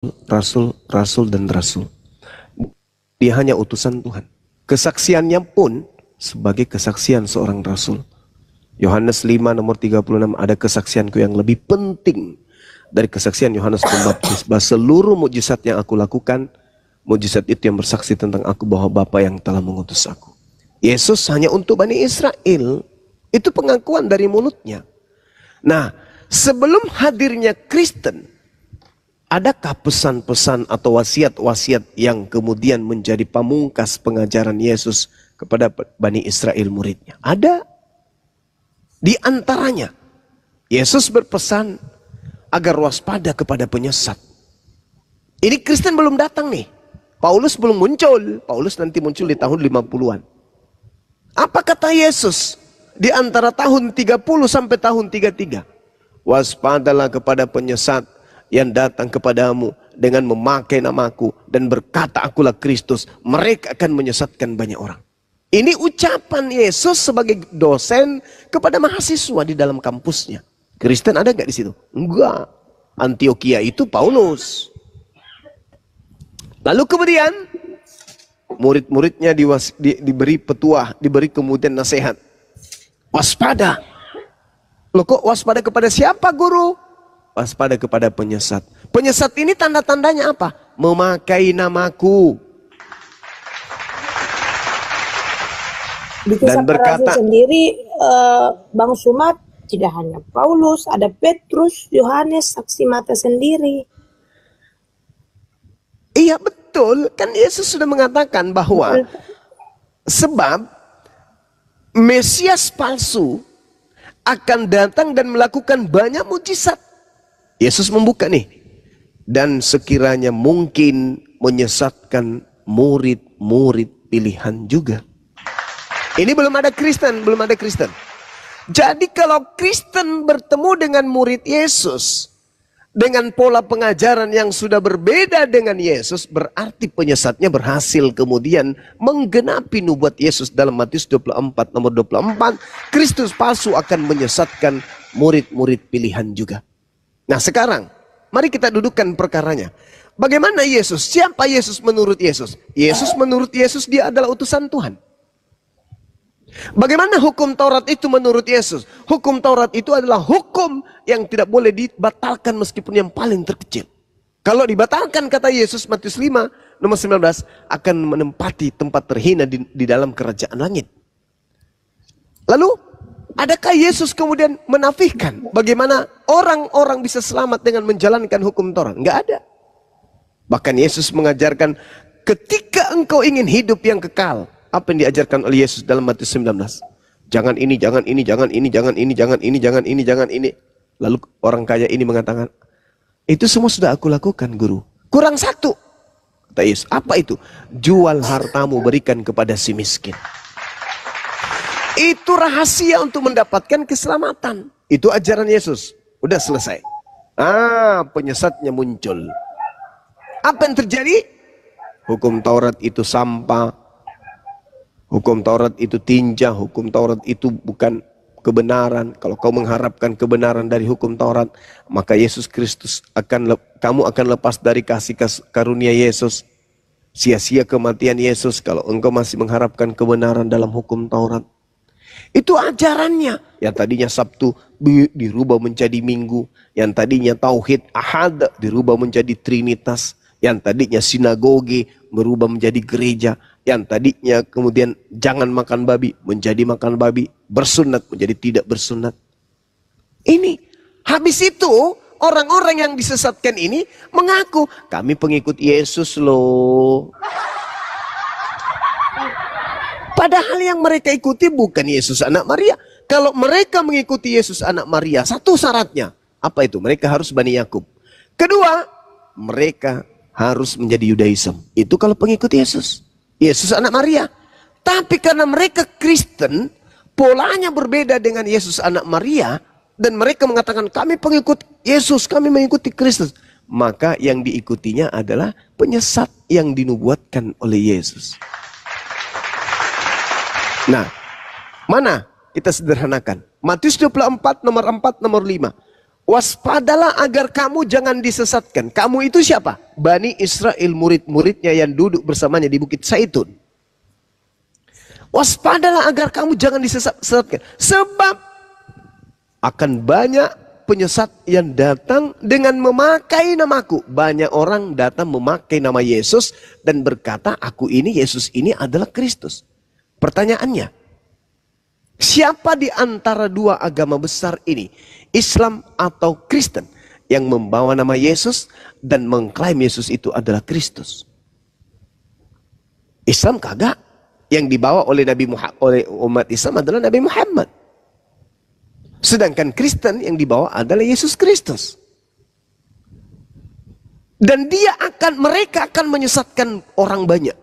dan rasul. Dia hanya utusan Tuhan. Kesaksiannya pun sebagai kesaksian seorang rasul. Yohanes 5 nomor 36, ada kesaksianku yang lebih penting dari kesaksian Yohanes Pembaptis, bahwa seluruh mukjizat yang aku lakukan, mukjizat itu yang bersaksi tentang aku bahwa Bapa yang telah mengutus aku. Yesus hanya untuk Bani Israel. Itu pengakuan dari mulutnya. Nah, sebelum hadirnya Kristen, adakah pesan-pesan atau wasiat-wasiat yang kemudian menjadi pamungkas pengajaran Yesus kepada Bani Israel muridnya? Ada. Di antaranya, Yesus berpesan agar waspada kepada penyesat. Ini Kristen belum datang nih. Paulus belum muncul. Paulus nanti muncul di tahun 50-an. Apa kata Yesus di antara tahun 30 sampai tahun 33? Waspadalah kepada penyesat yang datang kepadamu dengan memakai namaku dan berkata akulah Kristus. Mereka akan menyesatkan banyak orang. Ini ucapan Yesus sebagai dosen kepada mahasiswa di dalam kampusnya. Kristen ada nggak di situ? Enggak. Antioquia itu Paulus. Lalu kemudian murid-muridnya diberi petuah, diberi kemudian nasihat. Waspada. Loh kok waspada kepada siapa guru? Waspada kepada penyesat. Penyesat ini tanda-tandanya apa? Memakai namaku. Di kisah para rasul sendiri, Bang Sumat, tidak hanya Paulus, ada Petrus, Yohanes, saksi mata sendiri. Iya betul, kan Yesus sudah mengatakan bahwa sebab Mesias palsu akan datang dan melakukan banyak mujizat. Yesus membuka nih. Dan sekiranya mungkin menyesatkan murid-murid pilihan juga. Ini belum ada Kristen, belum ada Kristen. Jadi kalau Kristen bertemu dengan murid Yesus dengan pola pengajaran yang sudah berbeda dengan Yesus, berarti penyesatnya berhasil kemudian menggenapi nubuat Yesus dalam Matius 24 nomor 24. Kristus palsu akan menyesatkan murid-murid pilihan juga. Nah sekarang, mari kita dudukkan perkaranya. Bagaimana Yesus? Siapa Yesus menurut Yesus? Yesus menurut Yesus dia adalah utusan Tuhan. Bagaimana hukum Taurat itu menurut Yesus? Hukum Taurat itu adalah hukum yang tidak boleh dibatalkan meskipun yang paling terkecil. Kalau dibatalkan kata Yesus Matius 5 nomor 19 akan menempati tempat terhina di dalam kerajaan langit. Lalu adakah Yesus kemudian menafikan bagaimana orang-orang bisa selamat dengan menjalankan hukum Taurat? Enggak ada. Bahkan Yesus mengajarkan ketika engkau ingin hidup yang kekal, apa yang diajarkan oleh Yesus dalam Matius 19? Jangan ini, jangan ini, jangan ini, jangan ini, jangan ini, jangan ini, jangan ini. Lalu orang kaya ini mengatakan, itu semua sudah aku lakukan guru. Kurang satu. Kata Yesus, apa itu? Jual hartamu berikan kepada si miskin. Itu rahasia untuk mendapatkan keselamatan. Itu ajaran Yesus. Udah selesai. Penyesatnya muncul. Apa yang terjadi? Hukum Taurat itu sampah. Hukum Taurat itu tinja, hukum Taurat itu bukan kebenaran. Kalau kau mengharapkan kebenaran dari hukum Taurat, maka Yesus Kristus kamu akan lepas dari kasih karunia Yesus. Sia-sia kematian Yesus kalau engkau masih mengharapkan kebenaran dalam hukum Taurat. Itu ajarannya. Yang tadinya Sabtu dirubah menjadi Minggu. Yang tadinya Tauhid Ahad dirubah menjadi Trinitas. Yang tadinya sinagoge berubah menjadi gereja. Yang tadinya kemudian jangan makan babi menjadi makan babi. Bersunat menjadi tidak bersunat. Ini. Habis itu orang-orang yang disesatkan ini mengaku kami pengikut Yesus loh. Padahal yang mereka ikuti bukan Yesus anak Maria. Kalau mereka mengikuti Yesus anak Maria, satu syaratnya. Apa itu? Mereka harus Bani Yakub. Kedua, mereka harus menjadi Yudaism. Itu kalau pengikut Yesus. Yesus anak Maria. Tapi karena mereka Kristen, polanya berbeda dengan Yesus anak Maria. Dan mereka mengatakan kami pengikut Yesus, kami mengikuti Kristus. Maka yang diikutinya adalah penyesat yang dinubuatkan oleh Yesus. Nah, mana kita sederhanakan? Matius 24 nomor 4 nomor 5. Waspadalah agar kamu jangan disesatkan. Kamu itu siapa? Bani Israel, murid-muridnya yang duduk bersamanya di Bukit Zaitun. Waspadalah agar kamu jangan disesatkan. Sebab akan banyak penyesat yang datang dengan memakai namaku. Banyak orang datang memakai nama Yesus dan berkata, aku ini, Yesus ini adalah Kristus. Pertanyaannya, siapa di antara dua agama besar ini, Islam atau Kristen, yang membawa nama Yesus dan mengklaim Yesus itu adalah Kristus? Islam kagak. Yang dibawa oleh Nabi Muhammad, oleh umat Islam adalah Nabi Muhammad. Sedangkan Kristen yang dibawa adalah Yesus Kristus. Dan mereka akan menyesatkan orang banyak.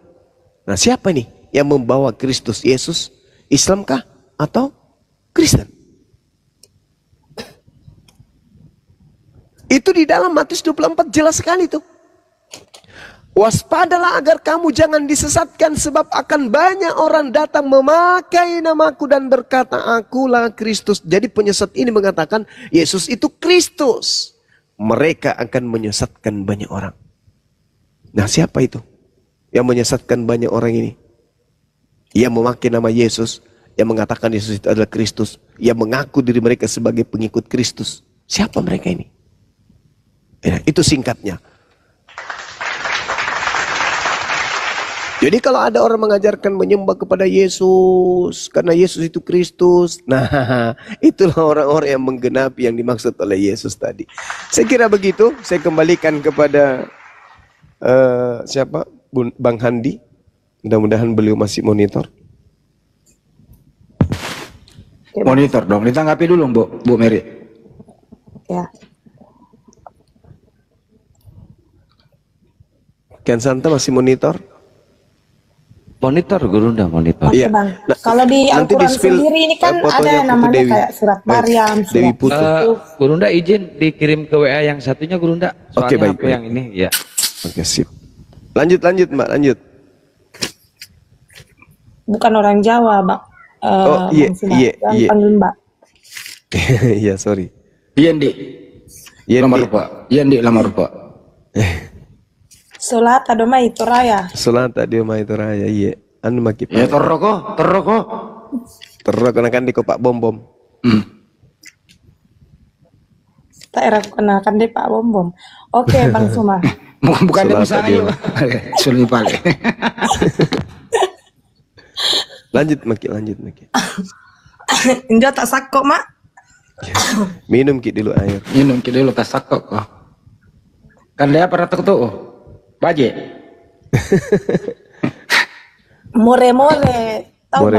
Nah, siapa nih yang membawa Kristus Yesus? Islamkah atau Kristen? Itu di dalam Matius 24 jelas sekali tuh. Waspadalah agar kamu jangan disesatkan, sebab akan banyak orang datang memakai namaku dan berkata, akulah Kristus. Jadi penyesat ini mengatakan Yesus itu Kristus. Mereka akan menyesatkan banyak orang. Nah, siapa itu yang menyesatkan banyak orang ini? Yang memakai nama Yesus, yang mengatakan Yesus itu adalah Kristus, yang mengaku diri mereka sebagai pengikut Kristus. Siapa mereka ini? Ya, itu singkatnya. Jadi kalau ada orang mengajarkan menyembah kepada Yesus karena Yesus itu Kristus, nah itulah orang-orang yang menggenapi yang dimaksud oleh Yesus tadi. Saya kira begitu. Saya kembalikan kepada siapa? Bang Handi. Mudah-mudahan beliau masih monitor. Monitor dong. Ditanggapi dulu Bu Mary. Ya. Kian Santa masih monitor? Monitor, Gurunda monitor. Iya. Bang. Kalau di Al-Quran sendiri ini kan ada namanya Dewi. Kayak surat Maryam, Dewi Putu. Gurunda izin dikirim ke WA yang satunya Gurunda. Oke, baik. Yang ini ya. Oke, sip. Lanjut Mbak, lanjut. Bukan orang Jawa, Bang. Oh iya, iya. Panggil Mbak. Iya, sorry. Yendi. Lamar Pak. Yendi lamar Pak. Solata doma itu raya. Solata dia mah itu raya, iya. Anu maki. Ya terroko. Terroko kenakan di kopak bom. Tak era kenakan deh Pak Bom. Oke, Bang Suma. Bukan dia misalnya. Sulit balik. Lanjut maki. Injo tak sakok, Mak. Minum ki dulu air. Minum ki dulu tak sakok. Kan dia pernah tuh. Baje. More. Tahu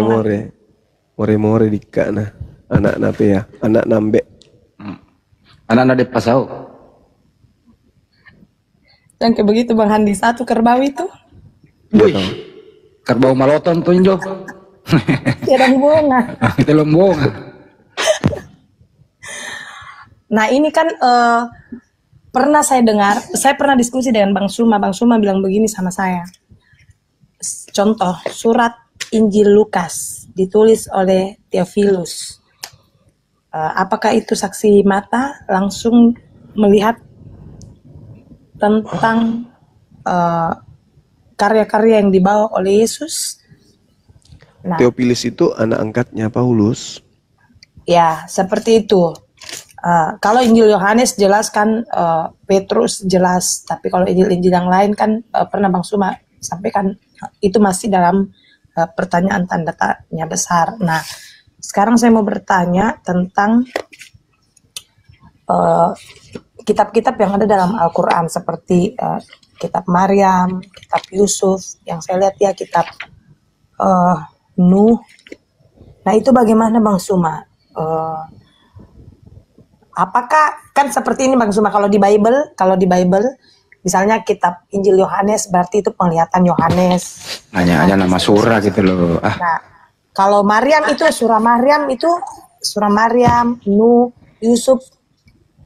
More di kana. Anak nape ya? Anak nambe. Anak-anak di pasau. Dan kayak begitu Bang Handi, satu kerbau itu. Wih. Kerbau maloton tuh Injo. Tiada bunga. Itu lombong. Nah, ini kan pernah saya dengar, saya pernah diskusi dengan Bang Suma bilang begini sama saya. Contoh, surat Injil Lukas ditulis oleh Theophilus. Apakah itu saksi mata langsung melihat tentang karya-karya yang dibawa oleh Yesus? Nah, Theophilus itu anak angkatnya Paulus. Ya, seperti itu. Kalau Injil Yohanes jelas kan Petrus jelas, tapi kalau Injil yang lain kan pernah Bang Suma sampaikan itu masih dalam pertanyaan tanda tanya besar. Nah, sekarang saya mau bertanya tentang kitab-kitab yang ada dalam Al-Quran seperti kitab Maryam, kitab Yusuf, yang saya lihat ya kitab Nuh. Nah, itu bagaimana Bang Suma? Apakah kan seperti ini Bang Suma, kalau di Bible misalnya kitab Injil Yohanes berarti itu penglihatan Yohanes. Hanya nama surah gitu loh. Nah, kalau Maryam itu surah Maryam, Nuh, Yusuf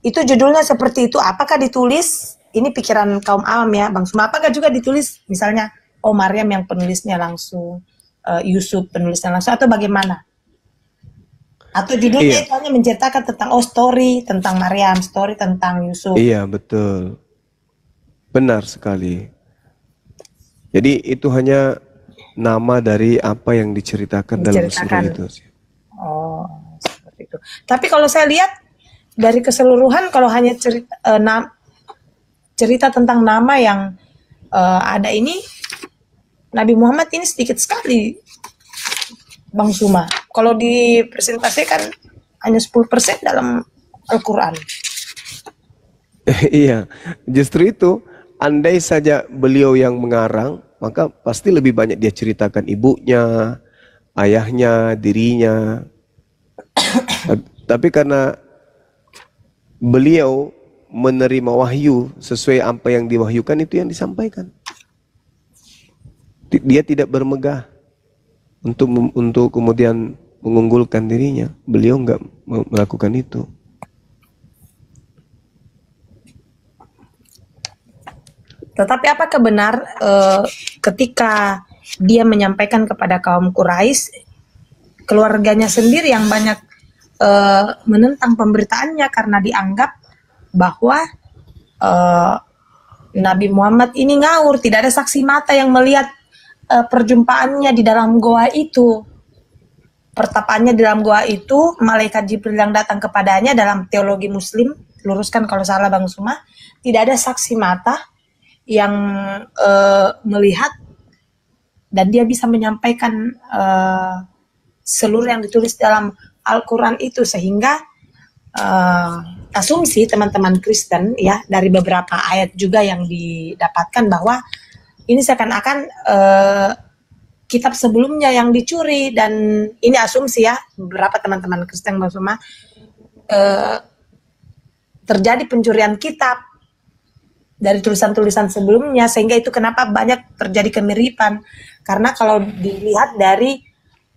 itu judulnya seperti itu. Apakah ditulis, ini pikiran kaum awam ya Bang Suma, apakah juga ditulis misalnya Maryam yang penulisnya langsung, Yusuf penulisnya langsung, atau bagaimana? Atau judulnya Iya. itu hanya menceritakan tentang story tentang Maryam, story tentang Yusuf. Iya, betul. Benar sekali. Jadi itu hanya nama dari apa yang diceritakan dalam surah Diceritakan. itu. Oh, seperti itu. Tapi kalau saya lihat dari keseluruhan, kalau hanya cerita tentang nama yang ada ini, Nabi Muhammad ini sedikit sekali, Bang Suma. Kalau dipresentasikan hanya 10% dalam Al-Quran. Iya, justru itu. Andai saja beliau yang mengarang, maka pasti lebih banyak dia ceritakan ibunya, ayahnya, dirinya. Tapi karena beliau menerima wahyu sesuai apa yang diwahyukan, itu yang disampaikan. Dia tidak bermegah untuk kemudian mengunggulkan dirinya. Beliau enggak melakukan itu. Tetapi apakah benar ketika dia menyampaikan kepada kaum Quraisy, keluarganya sendiri yang banyak menentang pemberitaannya karena dianggap bahwa Nabi Muhammad ini ngawur, tidak ada saksi mata yang melihat perjumpaannya di dalam goa itu. Pertapaannya di dalam goa itu, malaikat Jibril yang datang kepadanya dalam teologi Muslim, luruskan kalau salah Bang Suma, tidak ada saksi mata yang melihat dan dia bisa menyampaikan seluruh yang ditulis dalam Al-Quran itu, sehingga asumsi teman-teman Kristen ya dari beberapa ayat juga yang didapatkan bahwa ini seakan-akan kitab sebelumnya yang dicuri, dan ini asumsi ya beberapa teman-teman Kristen Bang terjadi pencurian kitab dari tulisan-tulisan sebelumnya, sehingga itu kenapa banyak terjadi kemiripan. Karena kalau dilihat dari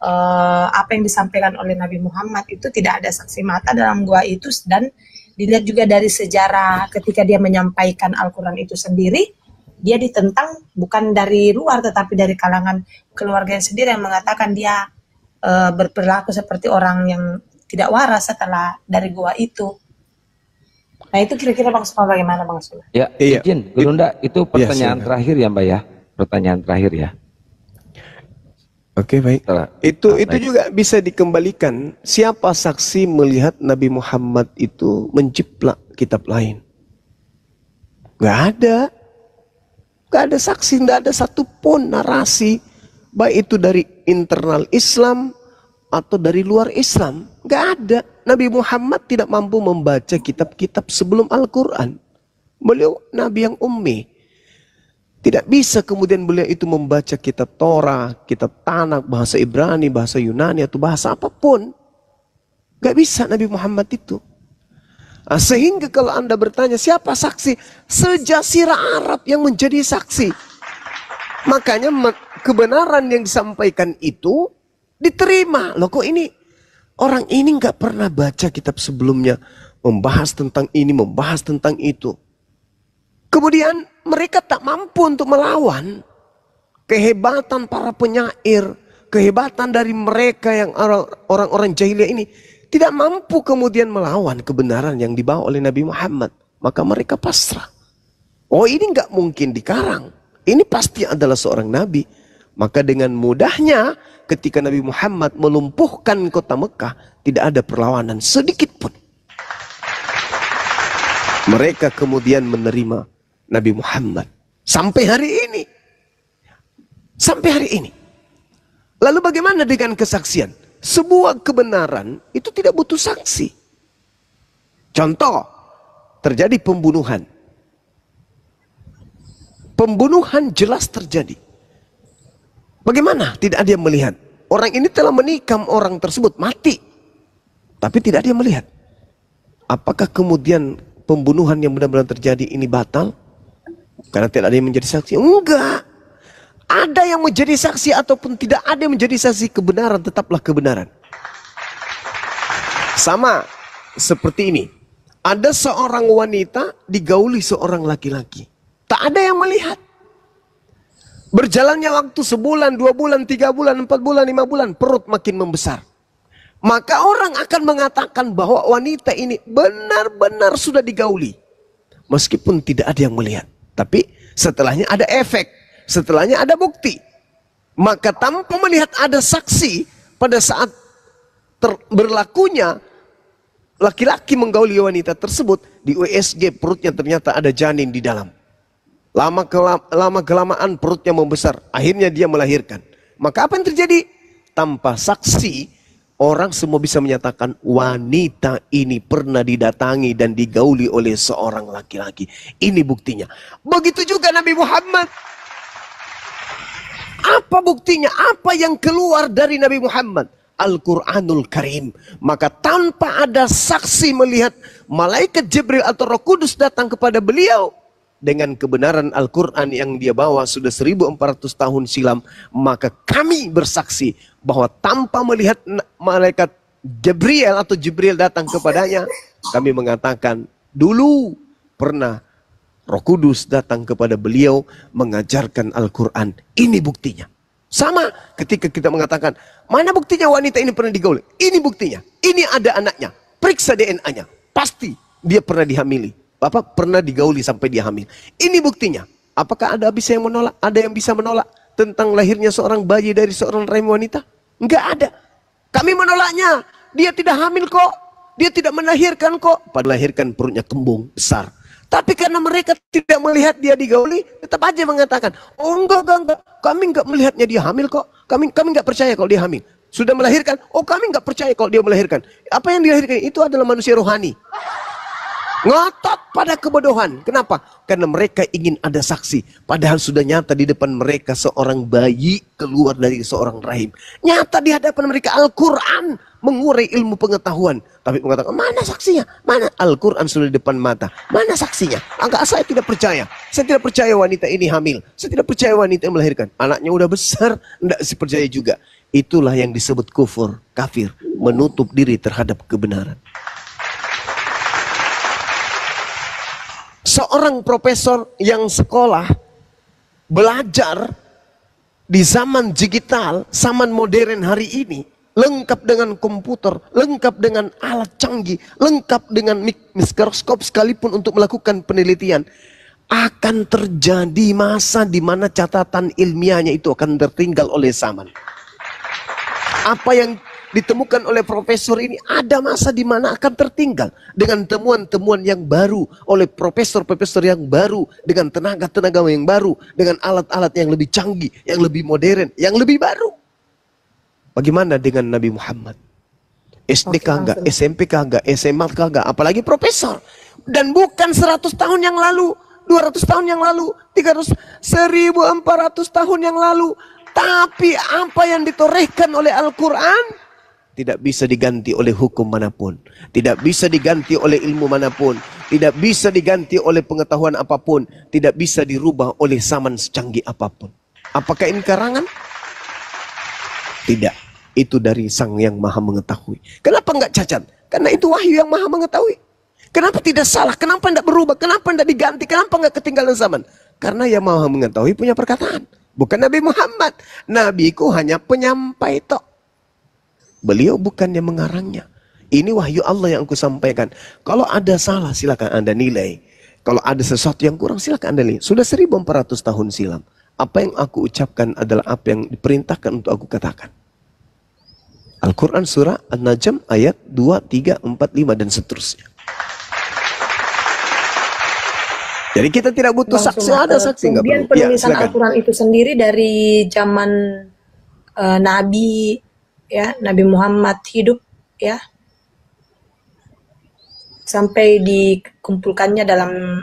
apa yang disampaikan oleh Nabi Muhammad itu tidak ada saksi mata dalam gua itu, dan dilihat juga dari sejarah ketika dia menyampaikan Al-Quran itu sendiri, dia ditentang bukan dari luar tetapi dari kalangan keluarga sendiri yang mengatakan dia berperilaku seperti orang yang tidak waras setelah dari gua itu. Nah itu kira-kira Bang Suma bagaimana Bang Suma? Ya, Iya. izin, Gurunda, itu pertanyaan silakan. terakhir ya Mbak ya. Pertanyaan terakhir ya. Oke, baik. Setelah- Itu baik. juga bisa dikembalikan. Siapa saksi melihat Nabi Muhammad itu menjiplak kitab lain? Gak ada. Gak ada saksi, gak ada satupun narasi. Baik itu dari internal Islam atau dari luar Islam. Gak ada. Nabi Muhammad tidak mampu membaca kitab-kitab sebelum Al-Quran. Beliau Nabi yang ummi. Tidak bisa kemudian beliau itu membaca kitab Torah, kitab Tanakh, bahasa Ibrani, bahasa Yunani, atau bahasa apapun. Gak bisa Nabi Muhammad itu. Nah, sehingga kalau Anda bertanya siapa saksi, sejazirah Arab yang menjadi saksi. Makanya kebenaran yang disampaikan itu diterima. Loh kok ini orang ini nggak pernah baca kitab sebelumnya, membahas tentang ini, membahas tentang itu. Kemudian mereka tak mampu untuk melawan kehebatan para penyair, kehebatan dari mereka yang orang-orang jahiliyah ini. Tidak mampu kemudian melawan kebenaran yang dibawa oleh Nabi Muhammad. Maka mereka pasrah. Oh ini nggak mungkin dikarang. Ini pasti adalah seorang Nabi. Maka dengan mudahnya ketika Nabi Muhammad melumpuhkan kota Mekah, tidak ada perlawanan sedikit pun. Mereka kemudian menerima Nabi Muhammad. Sampai hari ini. Sampai hari ini. Lalu bagaimana dengan kesaksian? Sebuah kebenaran itu tidak butuh saksi. Contoh, terjadi pembunuhan. Pembunuhan jelas terjadi. Bagaimana? Tidak ada yang melihat. Orang ini telah menikam orang tersebut, mati. Tapi tidak ada yang melihat. Apakah kemudian pembunuhan yang benar-benar terjadi ini batal? Karena tidak ada yang menjadi saksi? Enggak. Ada yang menjadi saksi ataupun tidak ada yang menjadi saksi, kebenaran tetaplah kebenaran. Sama seperti ini. Ada seorang wanita digauli seorang laki-laki. Tak ada yang melihat. Berjalannya waktu sebulan, 2 bulan, 3 bulan, 4 bulan, 5 bulan, perut makin membesar. maka orang akan mengatakan bahwa wanita ini benar-benar sudah digauli. Meskipun tidak ada yang melihat. Tapi setelahnya ada efek. Setelahnya ada bukti. Maka tanpa melihat ada saksi pada saat berlakunya laki-laki menggauli wanita tersebut, di USG perutnya ternyata ada janin di dalam. Lama kelamaan perutnya membesar. Akhirnya dia melahirkan. Maka apa yang terjadi? Tanpa saksi, orang semua bisa menyatakan wanita ini pernah didatangi dan digauli oleh seorang laki-laki. Ini buktinya. Begitu juga Nabi Muhammad. Apa buktinya? Apa yang keluar dari Nabi Muhammad? Al-Quranul Karim. Maka tanpa ada saksi melihat malaikat Jibril atau Roh Kudus datang kepada beliau dengan kebenaran Al-Quran yang dia bawa sudah 1400 tahun silam, maka kami bersaksi bahwa tanpa melihat malaikat Jibril datang kepadanya, kami mengatakan dulu pernah Roh Kudus datang kepada beliau mengajarkan Al-Quran. Ini buktinya. Sama ketika kita mengatakan, mana buktinya wanita ini pernah digauli? Ini buktinya. Ini ada anaknya. Periksa DNA-nya. Pasti dia pernah dihamili. Bapak pernah digauli sampai dia hamil. Ini buktinya. Apakah ada bisa yang menolak? Ada yang bisa menolak tentang lahirnya seorang bayi dari seorang rahim wanita? Enggak ada. Kami menolaknya. Dia tidak hamil kok. Dia tidak melahirkan kok. Padahal lahirkan perutnya kembung besar. Tapi karena mereka tidak melihat dia digauli, tetap aja mengatakan, oh enggak. Kami enggak melihatnya dia hamil kok. Kami enggak percaya kalau dia hamil. Sudah melahirkan, oh kami enggak percaya kalau dia melahirkan. Apa yang dilahirkan itu adalah manusia rohani. Ngotot pada kebodohan. Kenapa? Karena mereka ingin ada saksi. Padahal sudah nyata di depan mereka seorang bayi keluar dari seorang rahim. Nyata di hadapan mereka Al-Quran mengurai ilmu pengetahuan. Tapi mengatakan, mana saksinya? Mana? Al-Quran sudah di depan mata. Mana saksinya? Enggak, saya tidak percaya. Saya tidak percaya wanita ini hamil. Saya tidak percaya wanita yang melahirkan. Anaknya udah besar. Enggak percaya juga. Itulah yang disebut kufur, kafir. Menutup diri terhadap kebenaran. Seorang profesor yang sekolah belajar di zaman digital, zaman modern hari ini, lengkap dengan komputer, lengkap dengan alat canggih, lengkap dengan mikroskop sekalipun untuk melakukan penelitian, akan terjadi masa di mana catatan ilmiahnya itu akan tertinggal oleh zaman. Apa yang ditemukan oleh profesor ini ada masa di mana akan tertinggal dengan temuan-temuan yang baru oleh profesor-profesor yang baru, dengan tenaga-tenaga yang baru, dengan alat-alat yang lebih canggih, yang lebih modern, yang lebih baru. Bagaimana dengan Nabi Muhammad? SD kagak, SMP kagak, SMA kagak, apalagi profesor. Dan bukan 100 tahun yang lalu, 200 tahun yang lalu, 300, 1400 tahun yang lalu. Tapi apa yang ditorehkan oleh Al-Quran tidak bisa diganti oleh hukum manapun. Tidak bisa diganti oleh ilmu manapun. Tidak bisa diganti oleh pengetahuan apapun. Tidak bisa dirubah oleh zaman secanggih apapun. Apakah ini karangan? Tidak. Itu dari Sang yang Maha Mengetahui. Kenapa enggak cacat? Karena itu wahyu yang Maha Mengetahui. Kenapa tidak salah? Kenapa tidak berubah? Kenapa tidak diganti? Kenapa enggak ketinggalan zaman? Karena yang Maha Mengetahui punya perkataan. Bukan Nabi Muhammad. Nabiku hanya penyampai tok. Beliau bukannya mengarangnya. Ini wahyu Allah yang aku sampaikan. Kalau ada salah silakan Anda nilai. Kalau ada sesuatu yang kurang silakan Anda nilai. Sudah 1400 tahun silam. Apa yang aku ucapkan adalah apa yang diperintahkan untuk aku katakan. Al-Quran surah An-Najm ayat 2, 3, 4, 5 dan seterusnya. Jadi kita tidak butuh saksi. Ada saksi nggak perlu. Kemudian penulisan Al-Quran itu sendiri dari zaman Nabi, ya, Nabi Muhammad hidup, ya, sampai dikumpulkannya dalam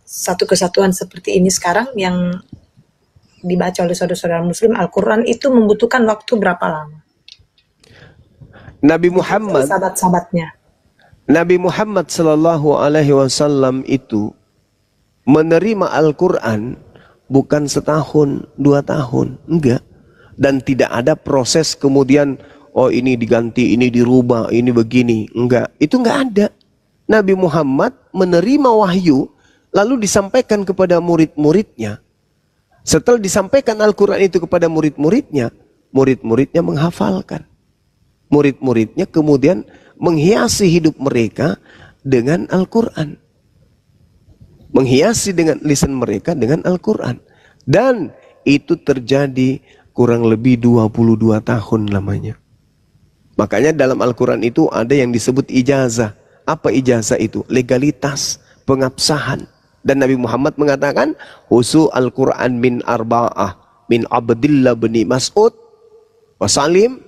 satu kesatuan seperti ini sekarang yang dibaca oleh saudara-saudara Muslim. Al-Quran itu membutuhkan waktu berapa lama? Nabi Muhammad, sahabat-sahabatnya. Nabi Muhammad Sallallahu Alaihi Wasallam itu menerima Al-Quran bukan setahun, 2 tahun, enggak. Dan tidak ada proses kemudian, oh ini diganti, ini dirubah, ini begini, enggak. Itu enggak ada. Nabi Muhammad menerima wahyu, lalu disampaikan kepada murid-muridnya. Setelah disampaikan Al-Quran itu kepada murid-muridnya, murid-muridnya menghafalkan. murid-muridnya kemudian menghiasi hidup mereka dengan Al-Quran. Menghiasi dengan lisan mereka dengan Al-Quran. Dan itu terjadi kurang lebih 22 tahun lamanya. Makanya dalam Al-Quran itu ada yang disebut ijazah. Apa ijazah itu? Legalitas, pengabsahan. Dan Nabi Muhammad mengatakan, husu Al-Quran min arba'ah, min Abdillah bin Mas'ud, wa Salim,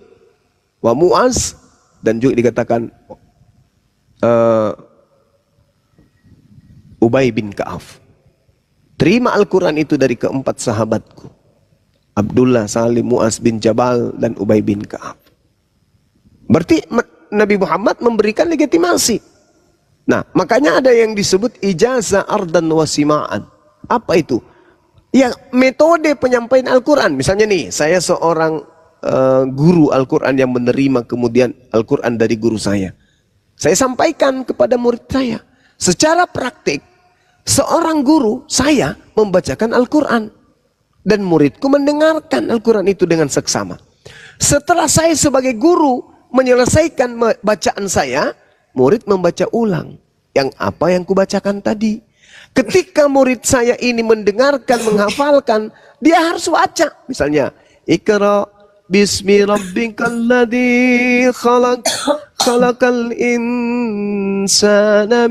wa Mu'az, dan juga dikatakan Ubay bin Ka'af. Terima Al-Quran itu dari keempat sahabatku, Abdullah, Salim, Mu'az bin Jabal, dan Ubay bin Ka'af. Berarti Nabi Muhammad memberikan legitimasi. Nah, makanya ada yang disebut ijazah ardan wasima'an. Apa itu? Ya, metode penyampaian Al-Quran. Misalnya nih, saya seorang guru Al-Quran yang menerima kemudian Al-Quran dari guru saya. Saya sampaikan kepada murid saya. Secara praktik, seorang guru saya membacakan Al-Quran. Dan muridku mendengarkan Al-Quran itu dengan seksama. Setelah saya sebagai guru menyelesaikan bacaan saya, murid membaca ulang yang apa yang kubacakan tadi. Ketika murid saya ini mendengarkan, menghafalkan, dia harus baca. Misalnya, Iqra bismi rabbikal ladzi khalaq, khalaqal insana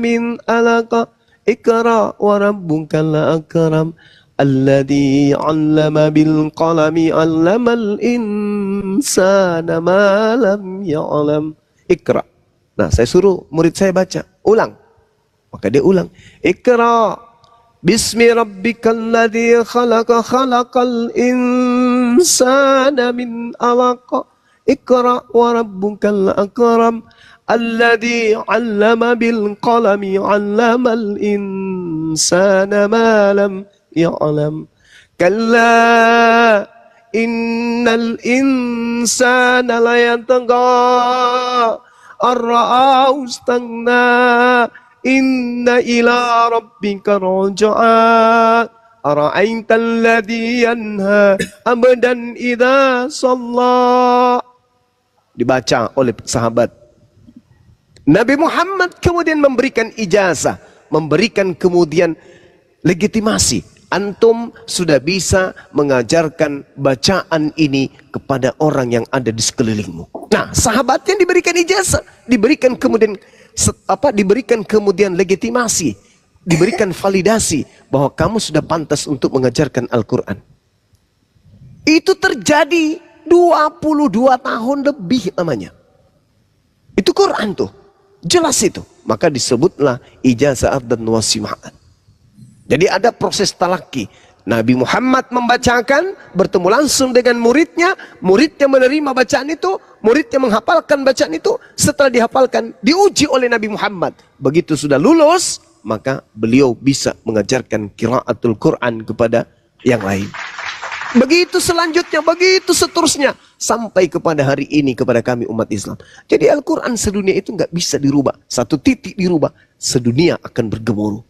min 'alaq, Iqra wa rabbukal akram, alladzi 'allama bil qalami 'allamal insana ma lam ya'lam. Iqra. Nah, saya suruh murid saya baca, ulang. Maka dia ulang. Iqra bismi rabbikal ladzi khalaqa, khalaqal insana min 'alaq, Iqra wa rabbukal akram, alladzi 'allama bil qalami 'allamal insana ma lam ya'lam. Kalla innal insana la yatagha ar-ra'ahu istaghna, inna ila rabbika raj'a, ara'aita alladhi yanha abdan idza shalla. Dibaca oleh sahabat. Nabi Muhammad kemudian memberikan ijazah, memberikan kemudian legitimasi. Antum sudah bisa mengajarkan bacaan ini kepada orang yang ada di sekelilingmu. Nah, sahabatnya diberikan ijazah, diberikan kemudian legitimasi, diberikan validasi bahwa kamu sudah pantas untuk mengajarkan Al-Quran. Itu terjadi 22 tahun lebih namanya. Itu Quran tuh, jelas itu. Maka disebutlah ijazah dan wasima'at. Jadi ada proses talaki. Nabi Muhammad membacakan, bertemu langsung dengan muridnya, muridnya menerima bacaan itu, muridnya menghafalkan bacaan itu, setelah dihafalkan, diuji oleh Nabi Muhammad. Begitu sudah lulus, maka beliau bisa mengajarkan qiraatul Quran kepada yang lain. Begitu selanjutnya, begitu seterusnya, sampai kepada hari ini kepada kami umat Islam. Jadi Al-Quran sedunia itu nggak bisa dirubah. Satu titik dirubah, sedunia akan bergemuruh.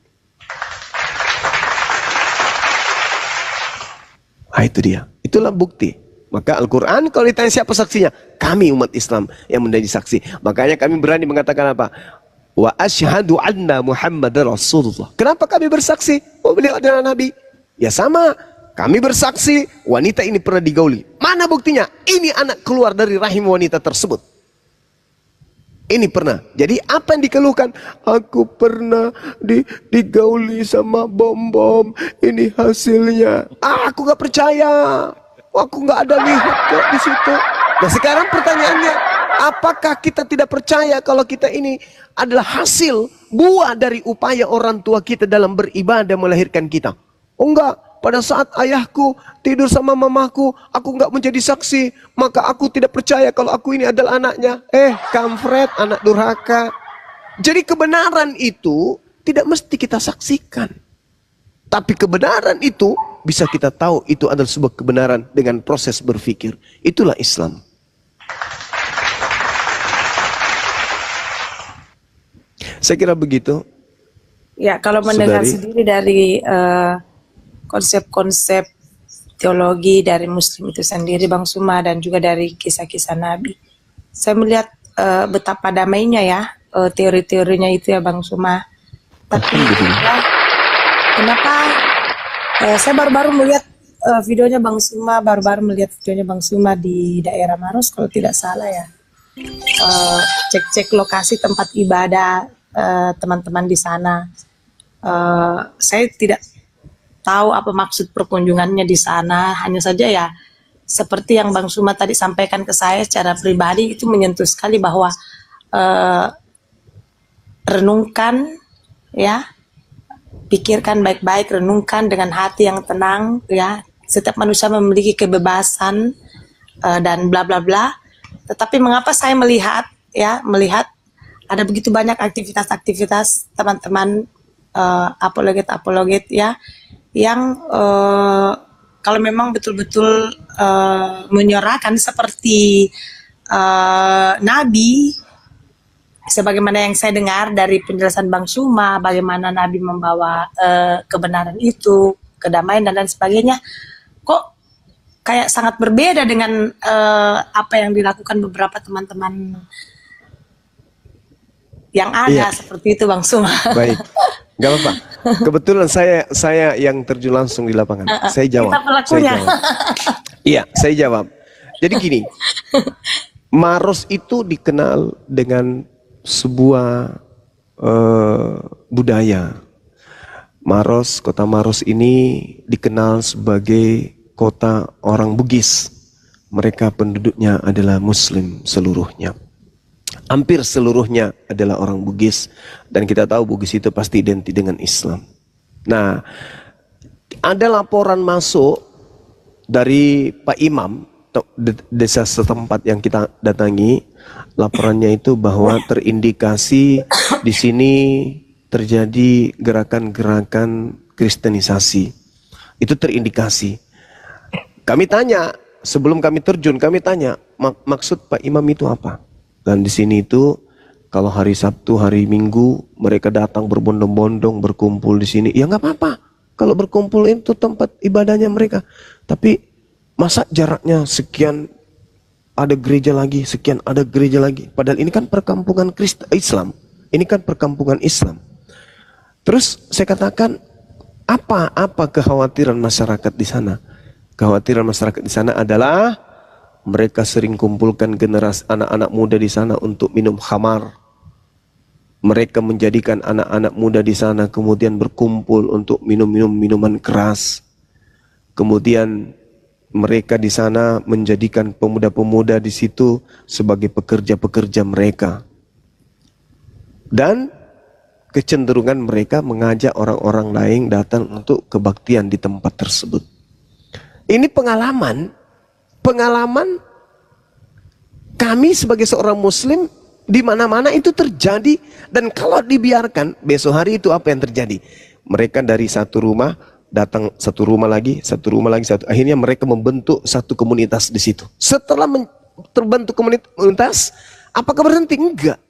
Nah, itu dia. Itulah bukti. Maka Al-Quran kalau ditanya siapa saksinya? Kami umat Islam yang menjadi saksi. Makanya kami berani mengatakan apa? Wa asyhadu anna Muhammadar Rasulullah. Kenapa kami bersaksi? Oh, beliau adalah Nabi. Ya sama. Kami bersaksi wanita ini pernah digauli. Mana buktinya? Ini anak keluar dari rahim wanita tersebut. Ini pernah. Jadi apa yang dikeluhkan? Aku pernah digauli sama bom-bom. Ini hasilnya. Aku gak percaya. Aku gak ada lihat kok di situ. Nah, sekarang pertanyaannya, apakah kita tidak percaya kalau kita ini adalah hasil buah dari upaya orang tua kita dalam beribadah melahirkan kita? Oh enggak. Pada saat ayahku tidur sama mamaku, aku nggak menjadi saksi, maka aku tidak percaya kalau aku ini adalah anaknya. Kampret, anak durhaka. Jadi kebenaran itu tidak mesti kita saksikan. Tapi kebenaran itu bisa kita tahu itu adalah sebuah kebenaran dengan proses berpikir. Itulah Islam. Saya kira begitu. Ya, kalau mendengar Saudari. sendiri dari konsep-konsep teologi dari Muslim itu sendiri, Bang Suma, dan juga dari kisah-kisah Nabi, saya melihat betapa damainya ya teori-teorinya itu ya Bang Suma. Tapi ya, kenapa saya baru-baru melihat videonya Bang Suma, di daerah Maros kalau tidak salah ya. Cek-cek lokasi tempat ibadah teman-teman di sana. Saya tidak tahu apa maksud perkunjungannya di sana, hanya saja ya seperti yang Bang Suma tadi sampaikan ke saya secara pribadi, itu menyentuh sekali bahwa renungkan ya, pikirkan baik-baik, renungkan dengan hati yang tenang ya. Setiap manusia memiliki kebebasan dan bla bla bla. Tetapi mengapa saya melihat ada begitu banyak aktivitas-aktivitas teman-teman apologet ya, yang kalau memang betul-betul menyuarakan seperti Nabi, sebagaimana yang saya dengar dari penjelasan Bang Suma, bagaimana Nabi membawa kebenaran itu, kedamaian dan lain sebagainya, kok kayak sangat berbeda dengan apa yang dilakukan beberapa teman-teman yang ada seperti itu Bang Suma. Baik, nggak apa-apa. Kebetulan saya yang terjun langsung di lapangan. Saya jawab. Kita pelakunya. Iya, saya jawab. Jadi gini, Maros itu dikenal dengan sebuah budaya. Maros, kota Maros ini dikenal sebagai kota orang Bugis. Mereka penduduknya adalah Muslim seluruhnya. Hampir seluruhnya adalah orang Bugis. Dan kita tahu Bugis itu pasti identik dengan Islam. Nah, ada laporan masuk dari Pak Imam desa setempat yang kita datangi. Laporannya itu bahwa terindikasi di sini terjadi gerakan-gerakan kristenisasi. Itu terindikasi. Kami tanya, sebelum kami terjun, kami tanya, maksud Pak Imam itu apa? Dan di sini itu, kalau hari Sabtu, hari Minggu, mereka datang berbondong-bondong, berkumpul di sini. Ya nggak apa-apa, kalau berkumpul itu tempat ibadahnya mereka. Tapi masa jaraknya sekian, ada gereja lagi, sekian ada gereja lagi. Padahal ini kan perkampungan Islam. Ini kan perkampungan Islam. Terus saya katakan, apa kekhawatiran masyarakat di sana? Kekhawatiran masyarakat di sana adalah mereka sering kumpulkan generasi anak-anak muda di sana untuk minum khamar. Mereka menjadikan anak-anak muda di sana kemudian berkumpul untuk minum minuman keras. Kemudian mereka di sana menjadikan pemuda-pemuda di situ sebagai pekerja-pekerja mereka. Dan kecenderungan mereka mengajak orang-orang lain datang untuk kebaktian di tempat tersebut. Ini pengalaman kami sebagai seorang Muslim, di mana-mana itu terjadi. Dan kalau dibiarkan, besok hari itu apa yang terjadi? Mereka dari satu rumah datang satu rumah lagi, akhirnya mereka membentuk satu komunitas di situ. Setelah terbentuk komunitas, apakah berhenti? Enggak.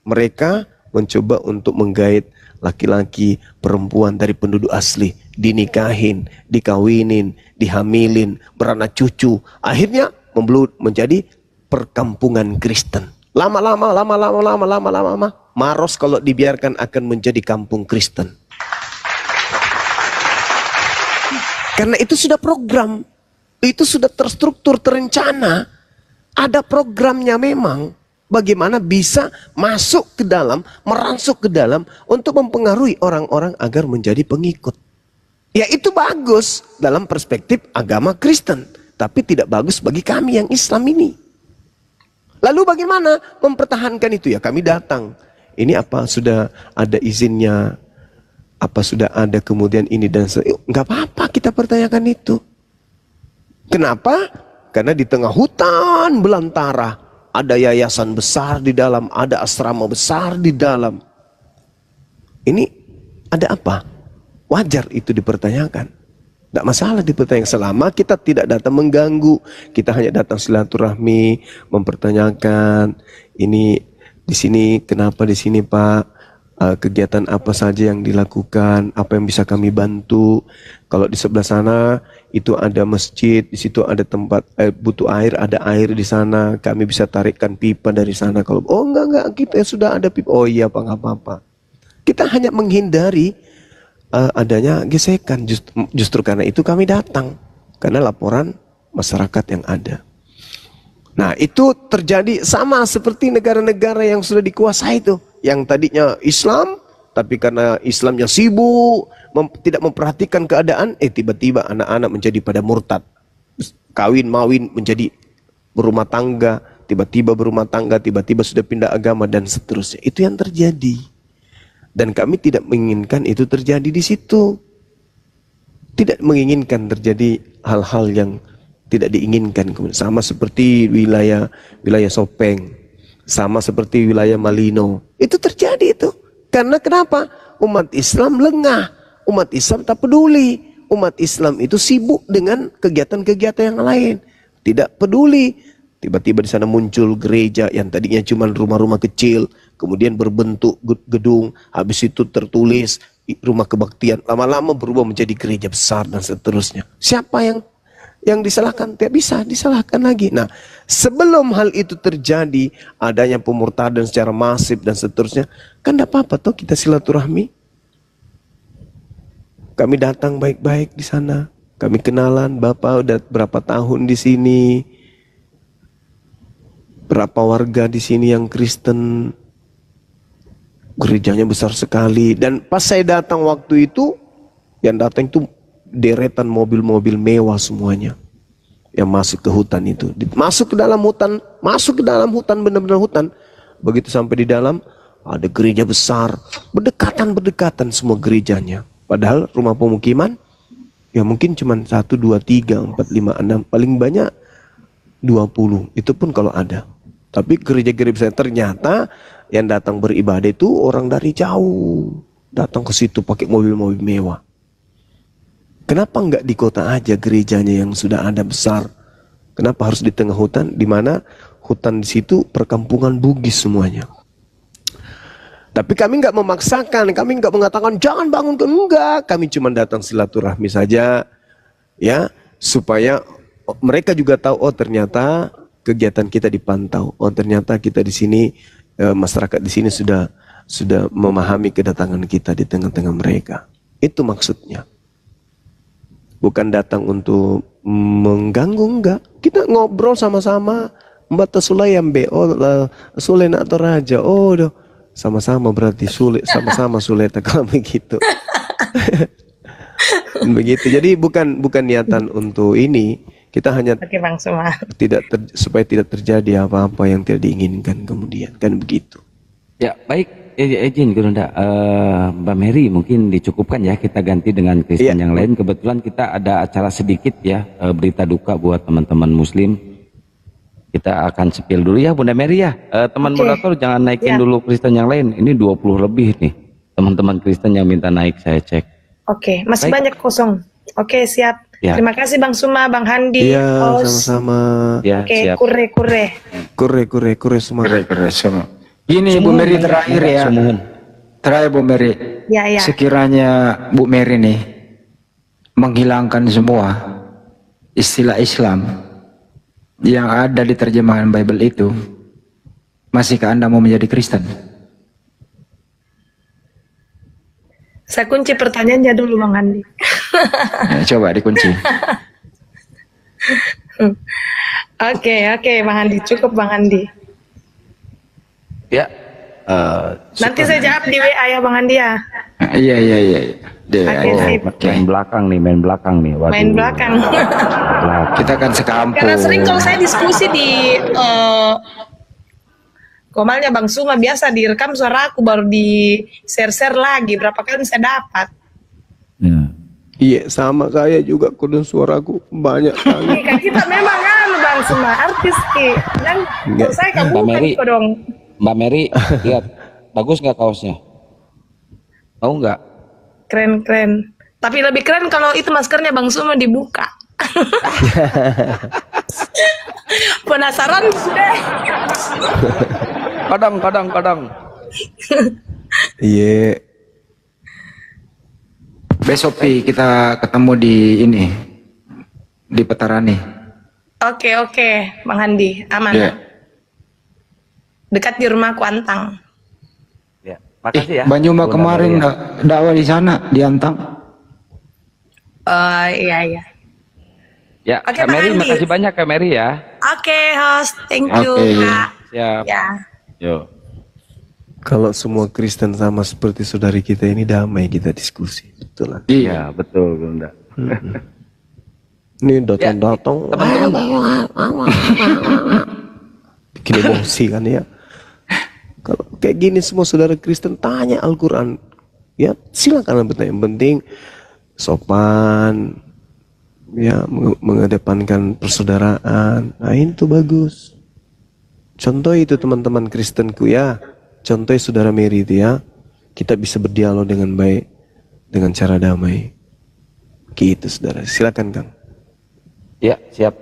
Mereka mencoba untuk menggait laki-laki, perempuan dari penduduk asli, dinikahin, dikawinin, dihamilin, beranak cucu. Akhirnya membelut menjadi perkampungan Kristen. Lama-lama, Maros kalau dibiarkan akan menjadi kampung Kristen. Karena itu sudah program, itu sudah terstruktur, terencana. Ada programnya memang. Bagaimana bisa masuk ke dalam, merangsuk ke dalam untuk mempengaruhi orang-orang agar menjadi pengikut. Ya itu bagus dalam perspektif agama Kristen. Tapi tidak bagus bagi kami yang Islam ini. Lalu bagaimana mempertahankan itu? Ya kami datang. Ini apa sudah ada izinnya? Apa sudah ada kemudian ini dan enggak apa-apa kita pertanyakan itu. Kenapa? Karena di tengah hutan belantara ada yayasan besar di dalam, ada asrama besar di dalam. Ini ada apa? Wajar itu dipertanyakan. Tidak masalah dipertanyakan selama kita tidak datang mengganggu. Kita hanya datang silaturahmi, mempertanyakan ini di sini kenapa di sini Pak? kegiatan apa saja yang dilakukan, apa yang bisa kami bantu. Kalau di sebelah sana itu ada masjid, di situ ada tempat butuh air, ada air di sana, kami bisa tarikkan pipa dari sana. Kalau oh enggak kita sudah ada pipa, oh iya apa nggak apa-apa. Kita hanya menghindari adanya gesekan. Justru karena itu kami datang, karena laporan masyarakat yang ada. Nah itu terjadi sama seperti negara-negara yang sudah dikuasai itu, yang tadinya Islam, tapi karena Islamnya sibuk, tidak memperhatikan keadaan, tiba-tiba anak-anak menjadi pada murtad, kawin mawin menjadi berumah tangga, tiba-tiba berumah tangga, tiba-tiba sudah pindah agama dan seterusnya. Itu yang terjadi, dan kami tidak menginginkan itu terjadi di situ, tidak menginginkan terjadi hal-hal yang tidak diinginkan. Sama seperti wilayah Sopeng, sama seperti wilayah Malino, itu terjadi itu. Karena kenapa? Umat Islam lengah, umat Islam tak peduli, umat Islam itu sibuk dengan kegiatan-kegiatan yang lain, tidak peduli. Tiba-tiba di sana muncul gereja yang tadinya cuma rumah-rumah kecil, kemudian berbentuk gedung, habis itu tertulis rumah kebaktian, lama-lama berubah menjadi gereja besar dan seterusnya. Siapa yang disalahkan? Tidak bisa disalahkan lagi. Nah, sebelum hal itu terjadi, adanya pemurtadan secara masif dan seterusnya, kan tidak apa-apa toh kita silaturahmi. Kami datang baik-baik di sana, kami kenalan, Bapak udah berapa tahun di sini, berapa warga di sini yang Kristen, gerejanya besar sekali. Dan pas saya datang waktu itu, yang datang itu deretan mobil-mobil mewah semuanya yang masuk ke hutan itu, masuk ke dalam hutan, benar-benar hutan. Begitu sampai di dalam, ada gereja besar, berdekatan semua gerejanya. Padahal rumah pemukiman ya mungkin cuma 1, 2, 3, 4, 5, 6, paling banyak 20, itu pun kalau ada. Tapi gereja-gereja besar, ternyata yang datang beribadah itu orang dari jauh, datang ke situ pakai mobil-mobil mewah. Kenapa enggak di kota aja gerejanya yang sudah ada besar? Kenapa harus di tengah hutan? Di mana hutan di situ perkampungan Bugis semuanya. Tapi kami enggak memaksakan, kami enggak mengatakan jangan bangun, enggak. Kami cuma datang silaturahmi saja, ya, supaya mereka juga tahu, oh ternyata kegiatan kita dipantau, oh ternyata kita di sini, masyarakat di sini sudah memahami kedatangan kita di tengah-tengah mereka. Itu maksudnya. Bukan datang untuk mengganggu, enggak. Kita ngobrol sama-sama. Mbak Sulayam be, oh Sulen atau Raja, oh doh. Sama-sama berarti sulit, sama-sama sulit kalau begitu. Begitu. Jadi bukan niatan untuk ini. Kita hanya Bang Suma. supaya tidak terjadi apa-apa yang tidak diinginkan kemudian, kan begitu. Ya baik, izin Gurunda, Mbak Mary mungkin dicukupkan ya, kita ganti dengan Kristen yang lain. Kebetulan kita ada acara sedikit ya, berita duka buat teman-teman Muslim. Kita akan sepil dulu ya Bunda Mary ya. Teman moderator jangan naikin dulu Kristen yang lain. Ini 20 lebih nih teman-teman Kristen yang minta naik, saya cek. Oke, masih Baik. banyak kosong. Oke, siap. Ya. Terima kasih Bang Suma, Bang Handi. Iya, sama-sama. Ya, Oke, siap. kure Semua. Semua. Ini Bu Mary terakhir ya. Terakhir Bu Mary. Ya. Sekiranya Bu Mary nih menghilangkan semua istilah Islam yang ada di terjemahan Bible itu, masihkah Anda mau menjadi Kristen? Saya kunci pertanyaannya dulu Bang Handi. Coba dikunci. Oke, Bang Handi, cukup Bang Handi. Ya. Nanti saya jawab di WA ya Bang Handi ya. Iya. Oke, sip. Main belakang nih. Waduh. Main belakang. Kita kan sekampung. Karena sering kalau saya diskusi di Komalnya Bang Suma, biasa direkam suara aku baru di share lagi. Berapa kali saya dapat? Ya. Iya, sama saya juga kode suaraku banyak kali. Kan kita memang Bang Suma artis ki. Dan kalau saya kan Mbak bukan Mary. kok dong. Mbak Mary, lihat bagus nggak kaosnya? Tahu nggak? Keren. Tapi lebih keren kalau itu maskernya Bang Suma dibuka. Penasaran deh. Kadang. Iya. Besok Pi kita ketemu di ini, di Petarani. Oke, Bang Handi, aman. Iya. Dekat di rumahku Antang. Ya, makasih ya. Banyuma Bunda kemarin Mary ya. dakwah di sana di Antang. Iya. Ya, Oke, Kak Pak Mary, Andi. makasih banyak Kak Mary ya. Oke, host, thank you, Oke. Kak. Siap. Ya. Yo. Kalau semua Kristen sama seperti saudari kita ini damai kita diskusi. Betul lah. Iya, betul Bunda. Ini datang-datang. Bikin emosi kan ya. Kalau kayak gini semua saudara Kristen tanya Al-Quran. Ya silakan bertanya. Yang penting sopan. Ya mengedepankan persaudaraan. Nah itu bagus. Contoh itu teman-teman Kristenku ya. Contoh saudara Mary itu ya. Kita bisa berdialog dengan baik. Dengan cara damai. Gitu saudara. Silakan Kang. Ya, siap.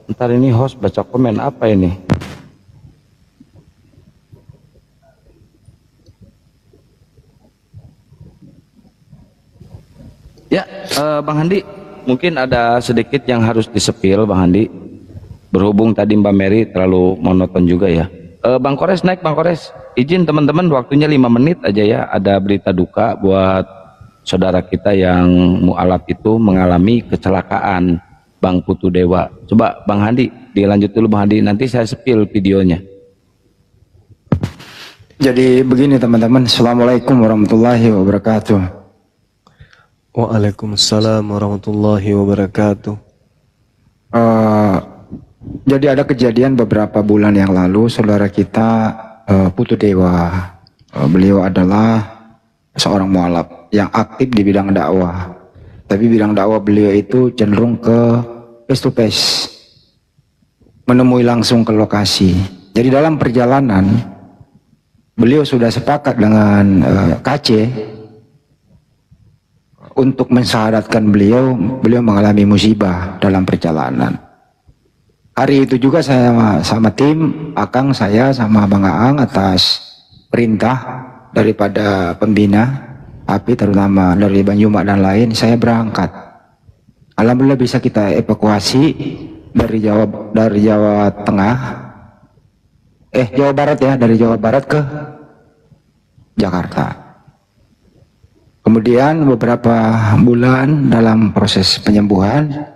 Ntar ini host baca komen apa ini? Ya, Bang Handi, mungkin ada sedikit yang harus disepil, Bang Handi. Berhubung tadi Mbak Mary terlalu monoton juga ya. Bang Kores naik, Bang Kores. Izin teman-teman, waktunya 5 menit aja ya. Ada berita duka buat saudara kita yang mu'alaf itu mengalami kecelakaan, Bang Putu Dewa. Coba Bang Handi, dilanjut dulu Bang Handi. Nanti saya sepil videonya. Jadi begini teman-teman, Assalamualaikum warahmatullahi wabarakatuh. Waalaikumsalam warahmatullahi wabarakatuh. Jadi ada kejadian beberapa bulan yang lalu, saudara kita Putu Dewa, beliau adalah seorang mualaf yang aktif di bidang dakwah. Tapi bidang dakwah beliau itu cenderung ke face to face, menemui langsung ke lokasi. Jadi dalam perjalanan beliau sudah sepakat dengan KC untuk mensyahadatkan beliau mengalami musibah dalam perjalanan. Hari itu juga saya sama tim, Akang, saya sama Bang Aang atas perintah daripada pembina API terutama dari Banyumak dan lain, saya berangkat. Alhamdulillah bisa kita evakuasi dari Jawa Tengah, Jawa Barat ya, dari Jawa Barat ke Jakarta. Kemudian beberapa bulan dalam proses penyembuhan,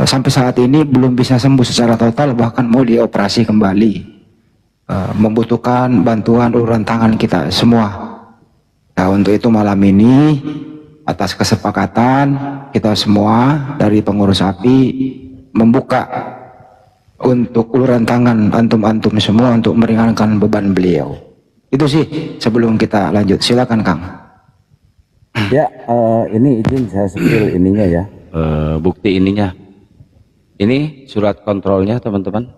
sampai saat ini belum bisa sembuh secara total, bahkan mau dioperasi kembali. Membutuhkan bantuan uluran tangan kita semua. Nah untuk itu malam ini atas kesepakatan kita semua dari pengurus API membuka untuk uluran tangan antum-antum semua untuk meringankan beban beliau. Itu sih sebelum kita lanjut, silakan Kang. Ya, ini izin saya sepil ininya ya, bukti ininya. Ini surat kontrolnya teman-teman.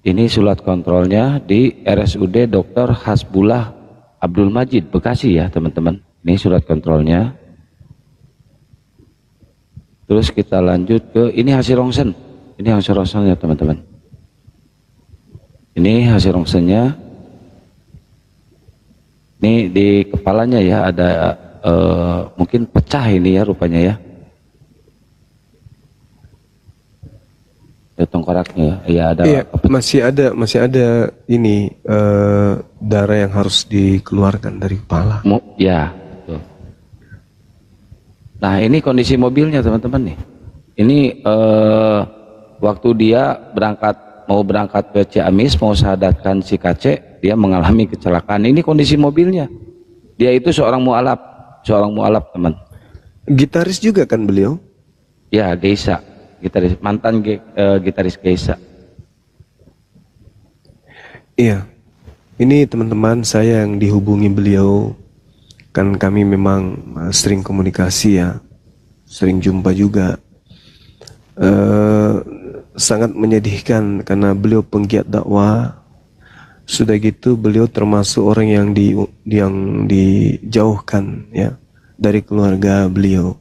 Ini surat kontrolnya di RSUD Dr. Hasbullah Abdul Majid Bekasi ya teman-teman. Ini surat kontrolnya. Terus kita lanjut ke ini hasil rongsen. Ini hasil rongsennya teman-teman. Ini hasil rongsennya. Ini di kepalanya ya ada mungkin pecah ini ya rupanya ya. Tengkoraknya ya ada. Iya, masih ada ini darah yang harus dikeluarkan dari kepala. Ya, betul. Nah ini kondisi mobilnya teman-teman nih. Ini waktu dia mau berangkat ke Ciamis, mau syahadatkan si KC, dia mengalami kecelakaan. Ini kondisi mobilnya. Dia itu seorang mualaf teman. Gitaris juga kan beliau? Ya, Geisa. Gitaris, mantan gitaris Geisa. Iya. Ini teman-teman saya yang dihubungi beliau. Kan kami memang sering komunikasi ya. Sering jumpa juga. Sangat menyedihkan karena beliau penggiat dakwah. Sudah gitu beliau termasuk orang yang dijauhkan ya dari keluarga beliau.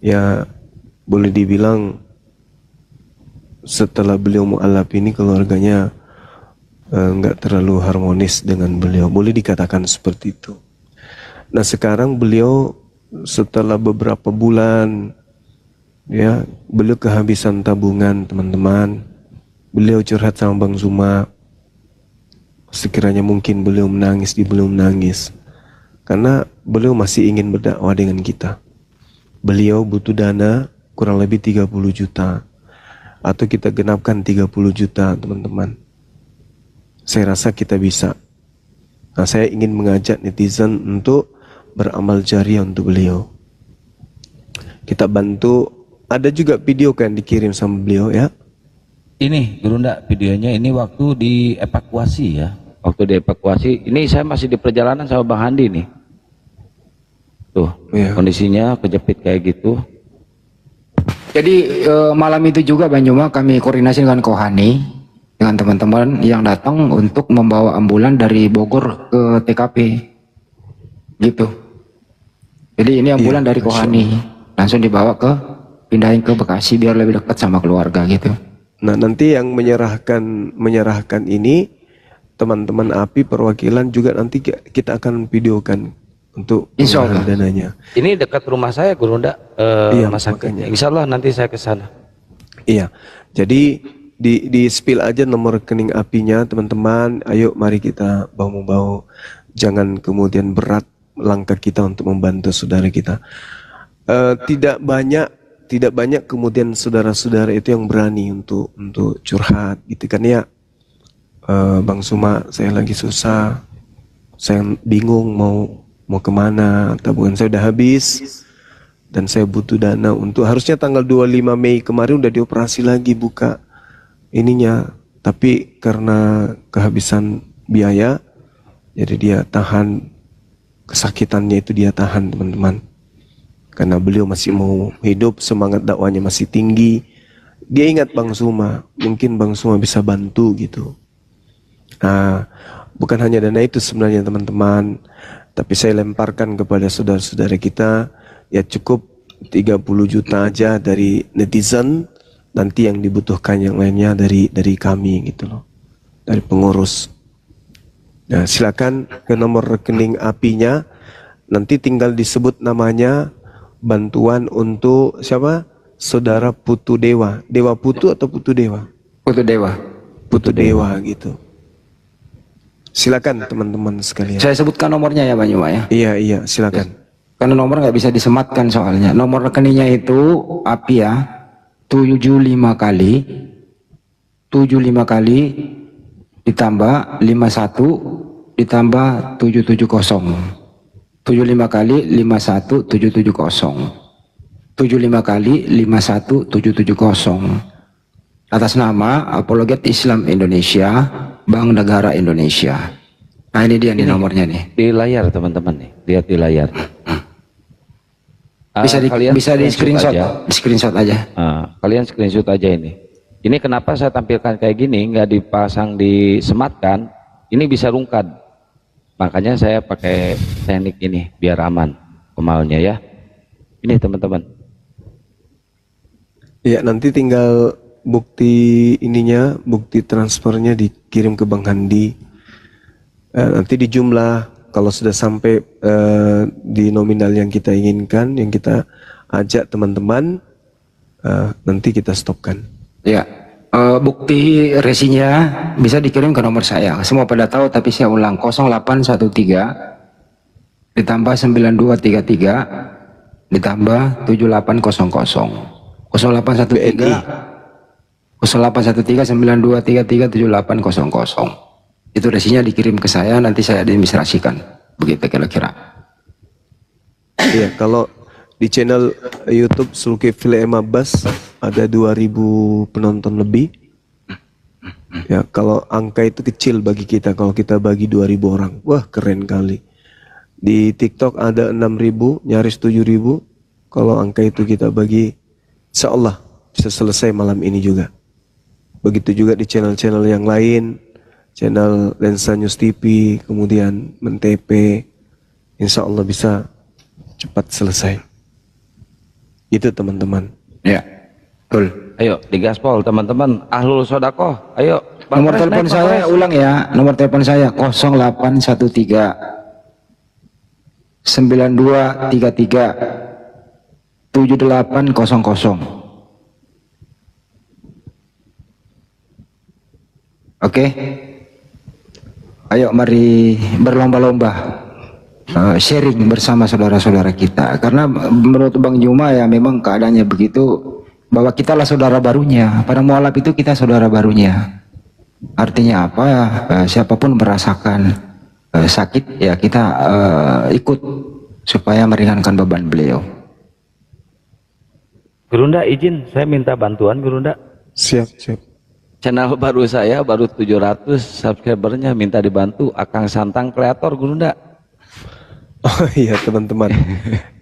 Ya boleh dibilang setelah beliau mu'alaf ini keluarganya nggak terlalu harmonis dengan beliau. Boleh dikatakan seperti itu. Nah sekarang beliau setelah beberapa bulan, ya beliau kehabisan tabungan teman-teman. Beliau curhat sama Bang Zuma. Sekiranya mungkin beliau menangis, belum menangis. Karena beliau masih ingin berdakwah dengan kita. Beliau butuh dana kurang lebih 30 juta. Atau kita genapkan 30 juta teman-teman. Saya rasa kita bisa. Nah saya ingin mengajak netizen untuk beramal jariah untuk beliau. Kita bantu. Ada juga video kan dikirim sama beliau ya. Ini Guru Ndak, videonya ini waktu dievakuasi ya. Waktu dievakuasi, ini saya masih di perjalanan sama Bang Handi nih. Tuh, Iya. kondisinya kejepit kayak gitu. Jadi malam itu juga Bang Juma kami koordinasi dengan Kohani, dengan teman-teman yang datang untuk membawa ambulan dari Bogor ke TKP. Gitu. Jadi ini ambulan dari Kohani, langsung dibawa pindahin ke Bekasi biar lebih dekat sama keluarga gitu. Nah nanti yang menyerahkan ini teman-teman API perwakilan juga nanti kita akan videokan untuk Insya Allah. dananya. Ini dekat rumah saya Guru Ndak, Iya, Mas Sakit. makanya. Insya Allah nanti saya ke sana. Iya, jadi di spill aja nomor rekening API-nya teman-teman. Ayo mari kita bahu-membahu. Jangan kemudian berat langkah kita untuk membantu saudara kita. Tidak banyak kemudian saudara-saudara itu yang berani untuk curhat gitu kan ya. Bang Suma, saya lagi susah, saya bingung mau kemana, tabungan saya udah habis dan saya butuh dana untuk, harusnya tanggal 25 Mei kemarin udah dioperasi lagi buka ininya, tapi karena kehabisan biaya jadi dia tahan kesakitannya itu, dia tahan teman-teman, karena beliau masih mau hidup, semangat dakwanya masih tinggi. Dia ingat Bang Suma, mungkin Bang Suma bisa bantu gitu. Nah, bukan hanya dana itu sebenarnya teman-teman, tapi saya lemparkan kepada saudara-saudara kita, ya cukup 30 juta aja dari netizen, nanti yang dibutuhkan yang lainnya dari kami gitu loh, dari pengurus. Nah, silakan ke nomor rekening API-nya, nanti tinggal disebut namanya, bantuan untuk siapa? Saudara Putu Dewa. Dewa Putu atau Putu Dewa? Putu Dewa. Putu Dewa gitu. Silakan teman-teman sekalian. Saya sebutkan nomornya ya Bang Juma ya. Iya, silakan. Karena nomor nggak bisa disematkan soalnya. Nomor rekeningnya itu API ya, 75 kali ditambah 51 ditambah 770. 75 kali 51770. 75 kali 51770. Atas nama Apologet Islam Indonesia, Bank Negara Indonesia. Nah ini dia nih nomornya nih. Di layar teman-teman nih, lihat di layar. Kalian Bisa di screenshot, aja. di screenshot aja. Kalian screenshot aja ini. Ini kenapa saya tampilkan kayak gini, nggak dipasang disematkan, ini bisa rungkad. Makanya saya pakai teknik ini biar aman kemalnya ya. Ini teman-teman. Ya, nanti tinggal bukti ininya, bukti transfernya dikirim ke Bang Handi. Nanti dijumlah, kalau sudah sampai di nominal yang kita inginkan, yang kita ajak teman-teman, nanti kita stopkan. Ya, bukti resinya bisa dikirim ke nomor saya. Semua pada tahu, tapi saya ulang 0813 ditambah 9233 ditambah 7800. 0813 9233 itu resinya dikirim ke saya, nanti saya administrasikan, begitu kira-kira. Iya, kalau di channel YouTube Zulkifli M. Abbas ada 2000 penonton lebih. Ya, kalau angka itu kecil bagi kita, kalau kita bagi 2000 orang, wah keren kali. Di TikTok ada 6000, nyaris 7000. Kalau angka itu kita bagi, insya Allah bisa selesai malam ini juga. Begitu juga di channel-channel yang lain, channel Lensa News TV, kemudian Men-TP, insya Allah bisa cepat selesai. Itu teman-teman. Ya, betul. Ayo digaspol teman-teman, Ahlul Sodakoh, ayo Bang Nomor Pres, telepon naik, Bang saya Pres. ulang ya. Nomor telepon saya 0813 9233 7800. Oke. Ayo mari berlomba-lomba sharing bersama saudara-saudara kita. Karena menurut Bang Juma ya memang keadaannya begitu, bahwa kita lah saudara barunya. Pada mualaf itu kita saudara barunya. Artinya apa? Siapapun merasakan sakit ya kita ikut supaya meringankan beban beliau. Gurunda izin, saya minta bantuan Gurunda. Siap, siap. Channel baru saya baru 700 subscribernya, minta dibantu Akang Santang Kreator Gurunda. Oh iya teman-teman,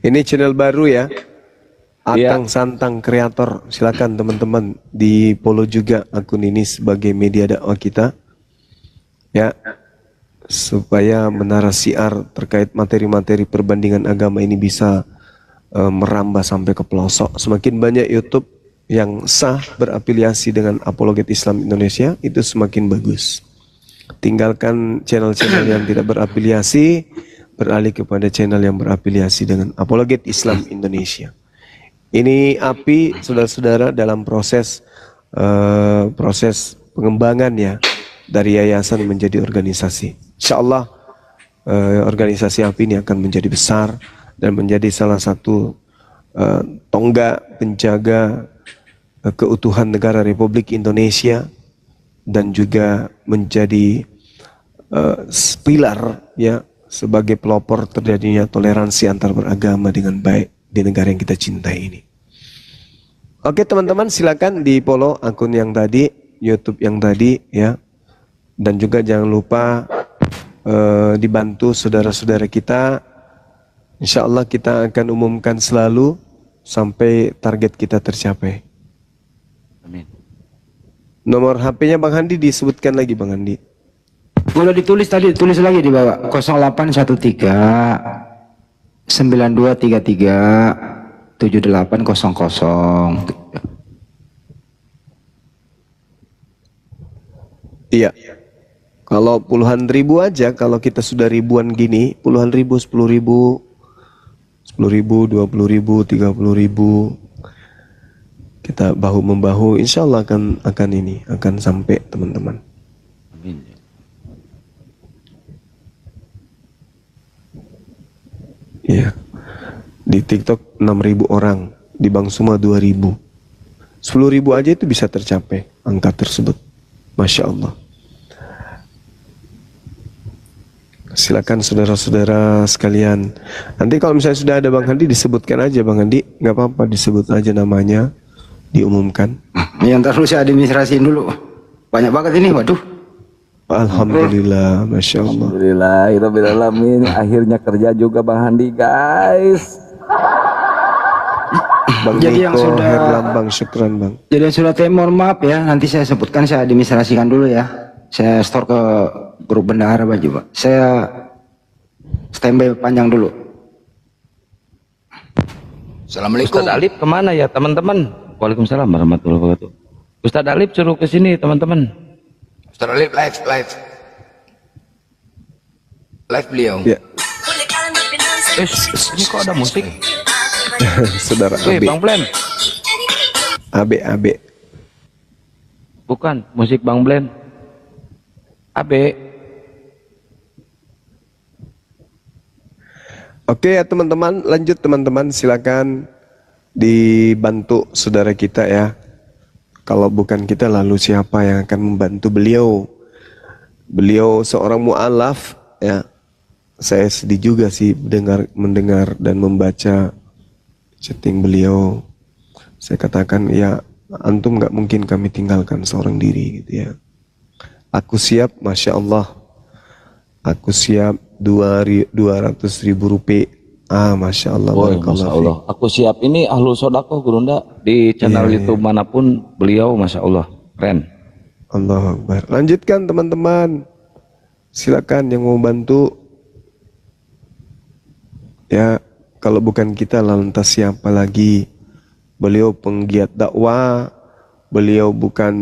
ini channel baru ya, Akang Santang Kreator. Silakan teman-teman di follow juga akun ini sebagai media dakwah kita, ya, supaya menara siar terkait materi-materi perbandingan agama ini bisa merambah sampai ke pelosok. Semakin banyak YouTube yang sah berafiliasi dengan Apologet Islam Indonesia, itu semakin bagus. Tinggalkan channel-channel yang tidak berafiliasi, beralih kepada channel yang berafiliasi dengan Apologet Islam Indonesia. Ini API, saudara-saudara, dalam proses pengembangan ya, dari yayasan menjadi organisasi. Insya Allah organisasi API ini akan menjadi besar dan menjadi salah satu tonggak penjaga keutuhan negara Republik Indonesia, dan juga menjadi pilar ya sebagai pelopor terjadinya toleransi antar beragama dengan baik di negara yang kita cintai ini. Oke teman-teman, silakan di follow akun yang tadi, YouTube yang tadi ya, dan juga jangan lupa dibantu saudara-saudara kita. Insya Allah kita akan umumkan selalu sampai target kita tercapai. Amin. Nomor HP-nya Bang Handi disebutkan lagi Bang Handi. Boleh ditulis tadi, tulis lagi di bawah 0813 9233 7800. Iya. Kalau puluhan ribu aja, kalau kita sudah ribuan gini, puluhan ribu, 10.000, 10.000, 20.000, 30.000, kita bahu membahu, insya Allah akan sampai teman-teman. Amin. Iya. Di TikTok 6.000 orang, di Bang Suma 2.000, 10.000 aja itu bisa tercapai angka tersebut. Masya Allah. Silakan saudara-saudara sekalian. Nanti kalau misalnya sudah ada Bang Handi, disebutkan aja Bang Handi, nggak apa-apa, disebut aja namanya, diumumkan. Yang terus saya administrasiin dulu. Banyak banget ini, waduh. Alhamdulillah, Masya Allah. Alhamdulillahirobbilalamin, akhirnya kerja juga Bang Handi guys. Bang Jadi yang Niko sudah- Herlambang, syukran Bang. Jadi yang sudah mohon maaf ya, nanti saya sebutkan, saya administrasikan dulu ya. Saya store ke grup bendahara baju Pak. Saya standby panjang dulu. Assalamualaikum. Ustadz Alif kemana ya teman-teman? Waalaikumsalam warahmatullahi wabarakatuh. Ustadz Alif suruh ke sini teman-teman. Ustaz Alif live. Live beliau. Ya, Ini kok ada musik? saudara Wih, AB, Bang Blem. AB. Bukan, musik Bang Blem. AB. Oke ya teman-teman, lanjut teman-teman, silakan dibantu saudara kita ya. Kalau bukan kita, lalu siapa yang akan membantu beliau? Beliau seorang mu'alaf ya. Saya sedih juga sih mendengar dan membaca chatting beliau. Saya katakan ya, antum nggak mungkin kami tinggalkan seorang diri gitu ya. Aku siap, Masya Allah. Aku siap 200.000 rupiah. Masya Allah. Masya Barakallahu Allah. Aku siap, ini ahlu sodakoh Gurunda. Di channel Iya, YouTube manapun beliau Masya Allah. Keren. Allah Akbar. Lanjutkan teman-teman. Silakan yang mau bantu. Ya, kalau bukan kita lantas siapa lagi? Beliau penggiat dakwah. Beliau bukan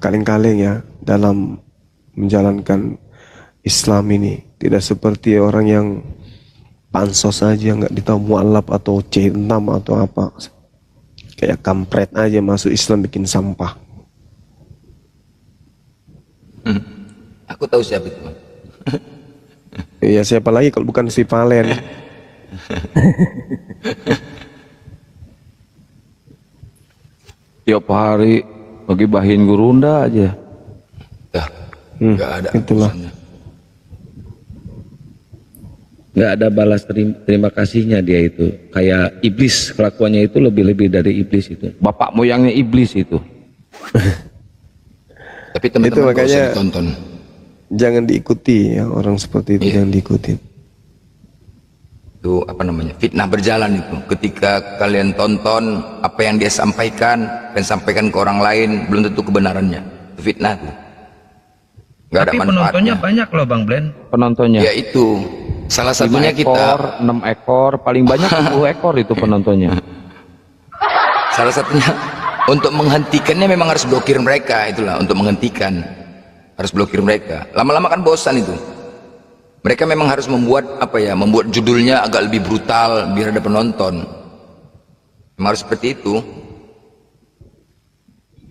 kaleng-kaleng ya. dalam menjalankan Islam ini. Tidak seperti orang yang pansos aja, nggak ditahu mualaf atau C6 atau apa. Kayak kampret aja masuk Islam bikin sampah. Aku tahu siapa itu. Ya siapa lagi kalau bukan si Valen. Tiap hari bagi bahin gurunda aja. Dah, nggak ada Itulah. urusannya. Nggak ada balas terima kasihnya dia itu. Kayak iblis, kelakuannya itu lebih-lebih dari iblis itu. Bapak moyangnya iblis itu. Tapi teman-teman Itu nggak usah makanya ditonton. jangan diikuti ya, orang seperti itu, Iya. jangan diikuti. Itu apa namanya, fitnah berjalan itu. Ketika kalian tonton apa yang dia sampaikan dan sampaikan ke orang lain, belum tentu kebenarannya. Itu fitnah tuh. Nggak ada Tapi manfaatnya. penontonnya banyak loh Bang Blen. Penontonnya. Ya itu salah 5 satunya ekor, kita. 6 ekor, paling banyak 10 ekor itu penontonnya. Salah satunya untuk menghentikannya memang harus blokir mereka, itulah untuk menghentikan. Harus blokir mereka. Lama-lama kan bosan itu. Mereka memang harus membuat apa ya, membuat judulnya agak lebih brutal biar ada penonton. Memang harus seperti itu.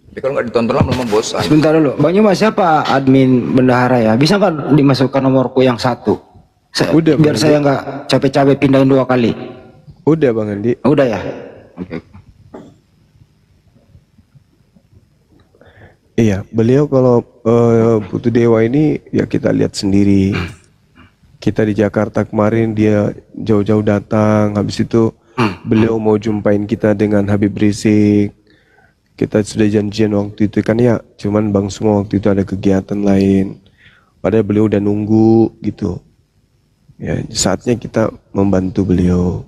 Tapi kalau nggak ditonton lama-lama bosan. Sebentar dulu, Bang Yuma siapa admin bendahara ya? Bisa nggak dimasukkan nomorku yang 1? Udah, Biar Bang saya nggak capek-capek pindahin 2 kali. Udah Bang Andi. Udah ya? Oke. Iya, beliau kalau Putu Dewa ini ya kita lihat sendiri. Kita di Jakarta kemarin dia jauh-jauh datang, habis itu beliau mau jumpain kita dengan Habib Rizik. Kita sudah janjian waktu itu kan ya, cuman Bang Suma waktu itu ada kegiatan lain. Padahal beliau udah nunggu gitu. Ya, saatnya kita membantu beliau.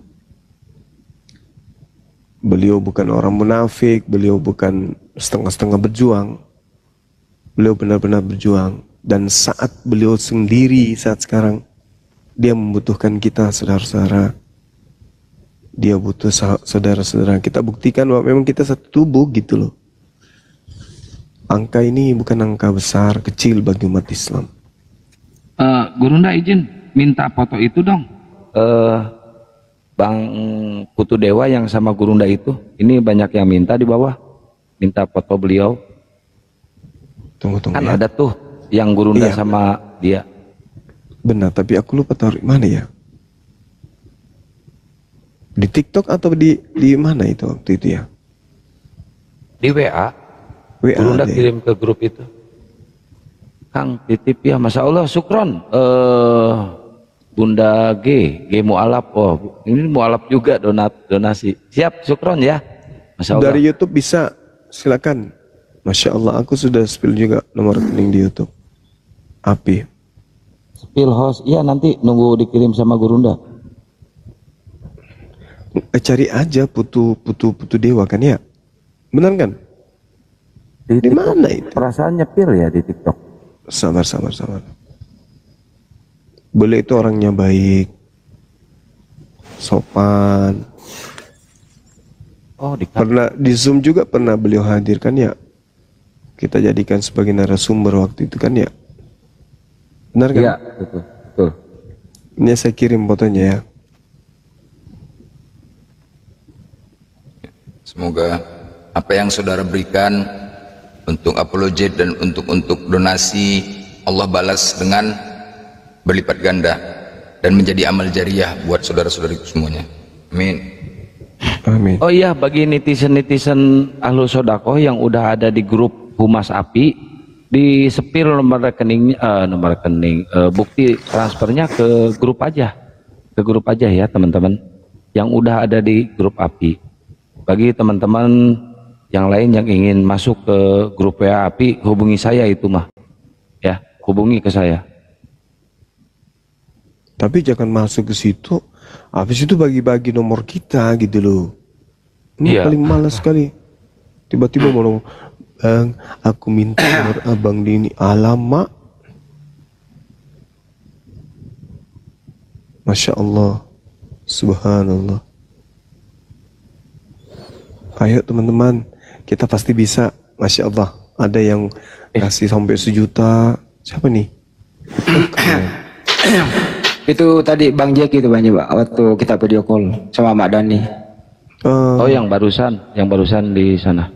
Beliau bukan orang munafik, beliau bukan setengah-setengah berjuang. Beliau benar-benar berjuang. Dan saat beliau sendiri saat sekarang, dia membutuhkan kita saudara-saudara. Dia butuh saudara-saudara. Kita buktikan bahwa memang kita satu tubuh gitu loh. Angka ini bukan angka besar, kecil bagi umat Islam. Gurunda izin minta foto itu dong. Bang Putu Dewa yang sama Gurunda itu, ini banyak yang minta di bawah. Minta foto beliau. Tunggu Kan ya. ada tuh yang Gurunda Iya. sama dia. Benar, tapi aku lupa taruh di mana ya. Di TikTok atau di mana itu waktu itu ya? Di WA. WA Gurunda deh. kirim ke grup itu. Kang titip ya, Masya Allah, syukron. Bunda G mualaf. Oh, ini mualaf juga donasi. Siap, syukron ya. Masya Allah. Dari YouTube bisa, silakan. Masya Allah, aku sudah spill juga nomor rekening di YouTube. Api. Spill host, iya nanti nunggu dikirim sama Gurunda. Cari aja Putu Dewa kan ya? Benar kan? Di TikTok, mana itu? perasaan nyepir ya di TikTok. Sabar. Beliau itu orangnya baik, sopan. Oh, di Pernah di Zoom juga pernah beliau hadirkan ya. Kita jadikan sebagai narasumber waktu itu kan ya. Benar kan? Iya, betul. Ini saya kirim fotonya ya. Semoga apa yang saudara berikan untuk apologet dan untuk donasi, Allah balas dengan berlipat ganda dan menjadi amal jariah buat saudara-saudariku semuanya. Amin. Amin. Oh iya, bagi netizen Ahlu Sodako yang udah ada di grup Humas Api, di sepir nomor rekening, bukti transfernya ke grup aja ya teman-teman, yang udah ada di grup Api. Bagi teman-teman yang lain yang ingin masuk ke grup WA Api, hubungi saya itu mah, ya, hubungi ke saya. Tapi jangan masuk ke situ. Habis itu bagi-bagi nomor kita gitu loh. Ini Iya. paling malas sekali. Tiba-tiba mau Bang, aku minta nomor abang di ini. Alamak. Masya Allah. Subhanallah. Ayo teman-teman, kita pasti bisa. Masya Allah. Ada yang kasih sampai 1 juta. Siapa nih? Itu tadi Bang Jack itu banyak Pak, waktu kita video call sama Mak Dani. Oh, yang barusan di sana.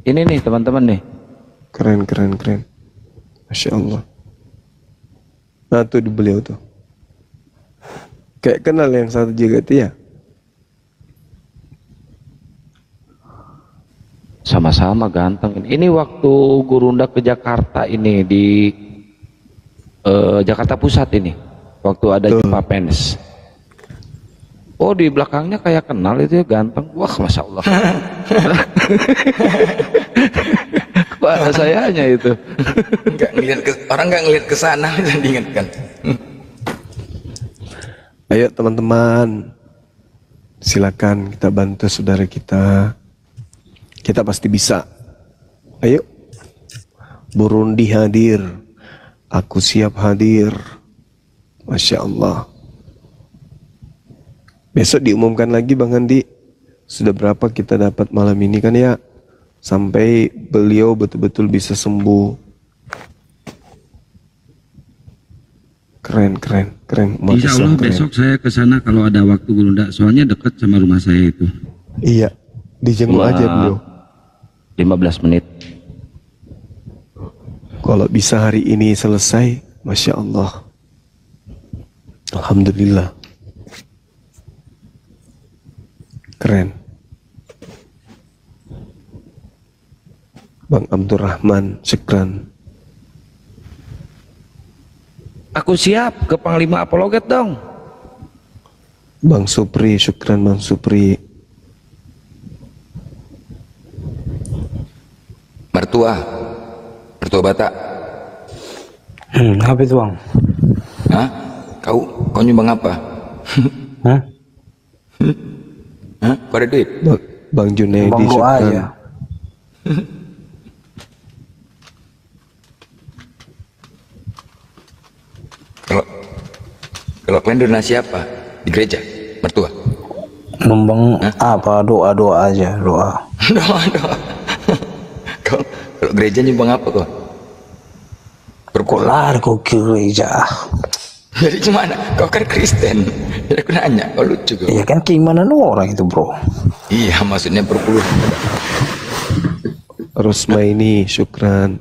Ini nih teman-teman nih. Keren. Masya Allah. Nah tuh di beliau tuh. Kayak kenal yang satu juga itu ya. Sama-sama ganteng. Ini waktu Gurunda ke Jakarta ini di Jakarta Pusat ini. Waktu ada jumpa pens. Oh, di belakangnya kayak kenal itu ya, ganteng. Wah, Masya Allah. Kok sayanya itu. Orang nggak ngeliat ke sana, diingatkan. Ayo teman-teman, silakan kita bantu saudara kita. Kita pasti bisa. Ayo. Burundi hadir. Aku siap hadir. Masya Allah. Besok diumumkan lagi Bang Andi. Sudah berapa kita dapat malam ini kan ya. Sampai beliau betul-betul bisa sembuh. Keren. Umat Insya Islam Allah keren. besok saya ke sana kalau ada waktu Gurunda. Soalnya dekat sama rumah saya itu. Iya. Dijenguk aja beliau. 15 menit. Kalau bisa hari ini selesai, Masya Allah. Alhamdulillah. Keren. Bang Abdurrahman, syukran. Aku siap ke Panglima Apologet dong. Bang Supri, syukran Bang Supri. Mertua Batak. Apa itu Bang? Hah? Kau nyumbang apa? Hah? Hah? Kau ada duit? Bang Junaidi, Bang doa syukran. aja. Kalau kalian donasi apa? Di gereja? Mertua? Numbang apa? Doa aja, doa. Doa. Kalau gereja nyumbang apa kok? Kok lari kok ke gereja? Jadi gimana? Kau kan Kristen. Jadi aku nanya, kau lucu kok. Iya kan gimana orang itu bro? Iya, maksudnya perpuluhan. Rosmaini, syukran.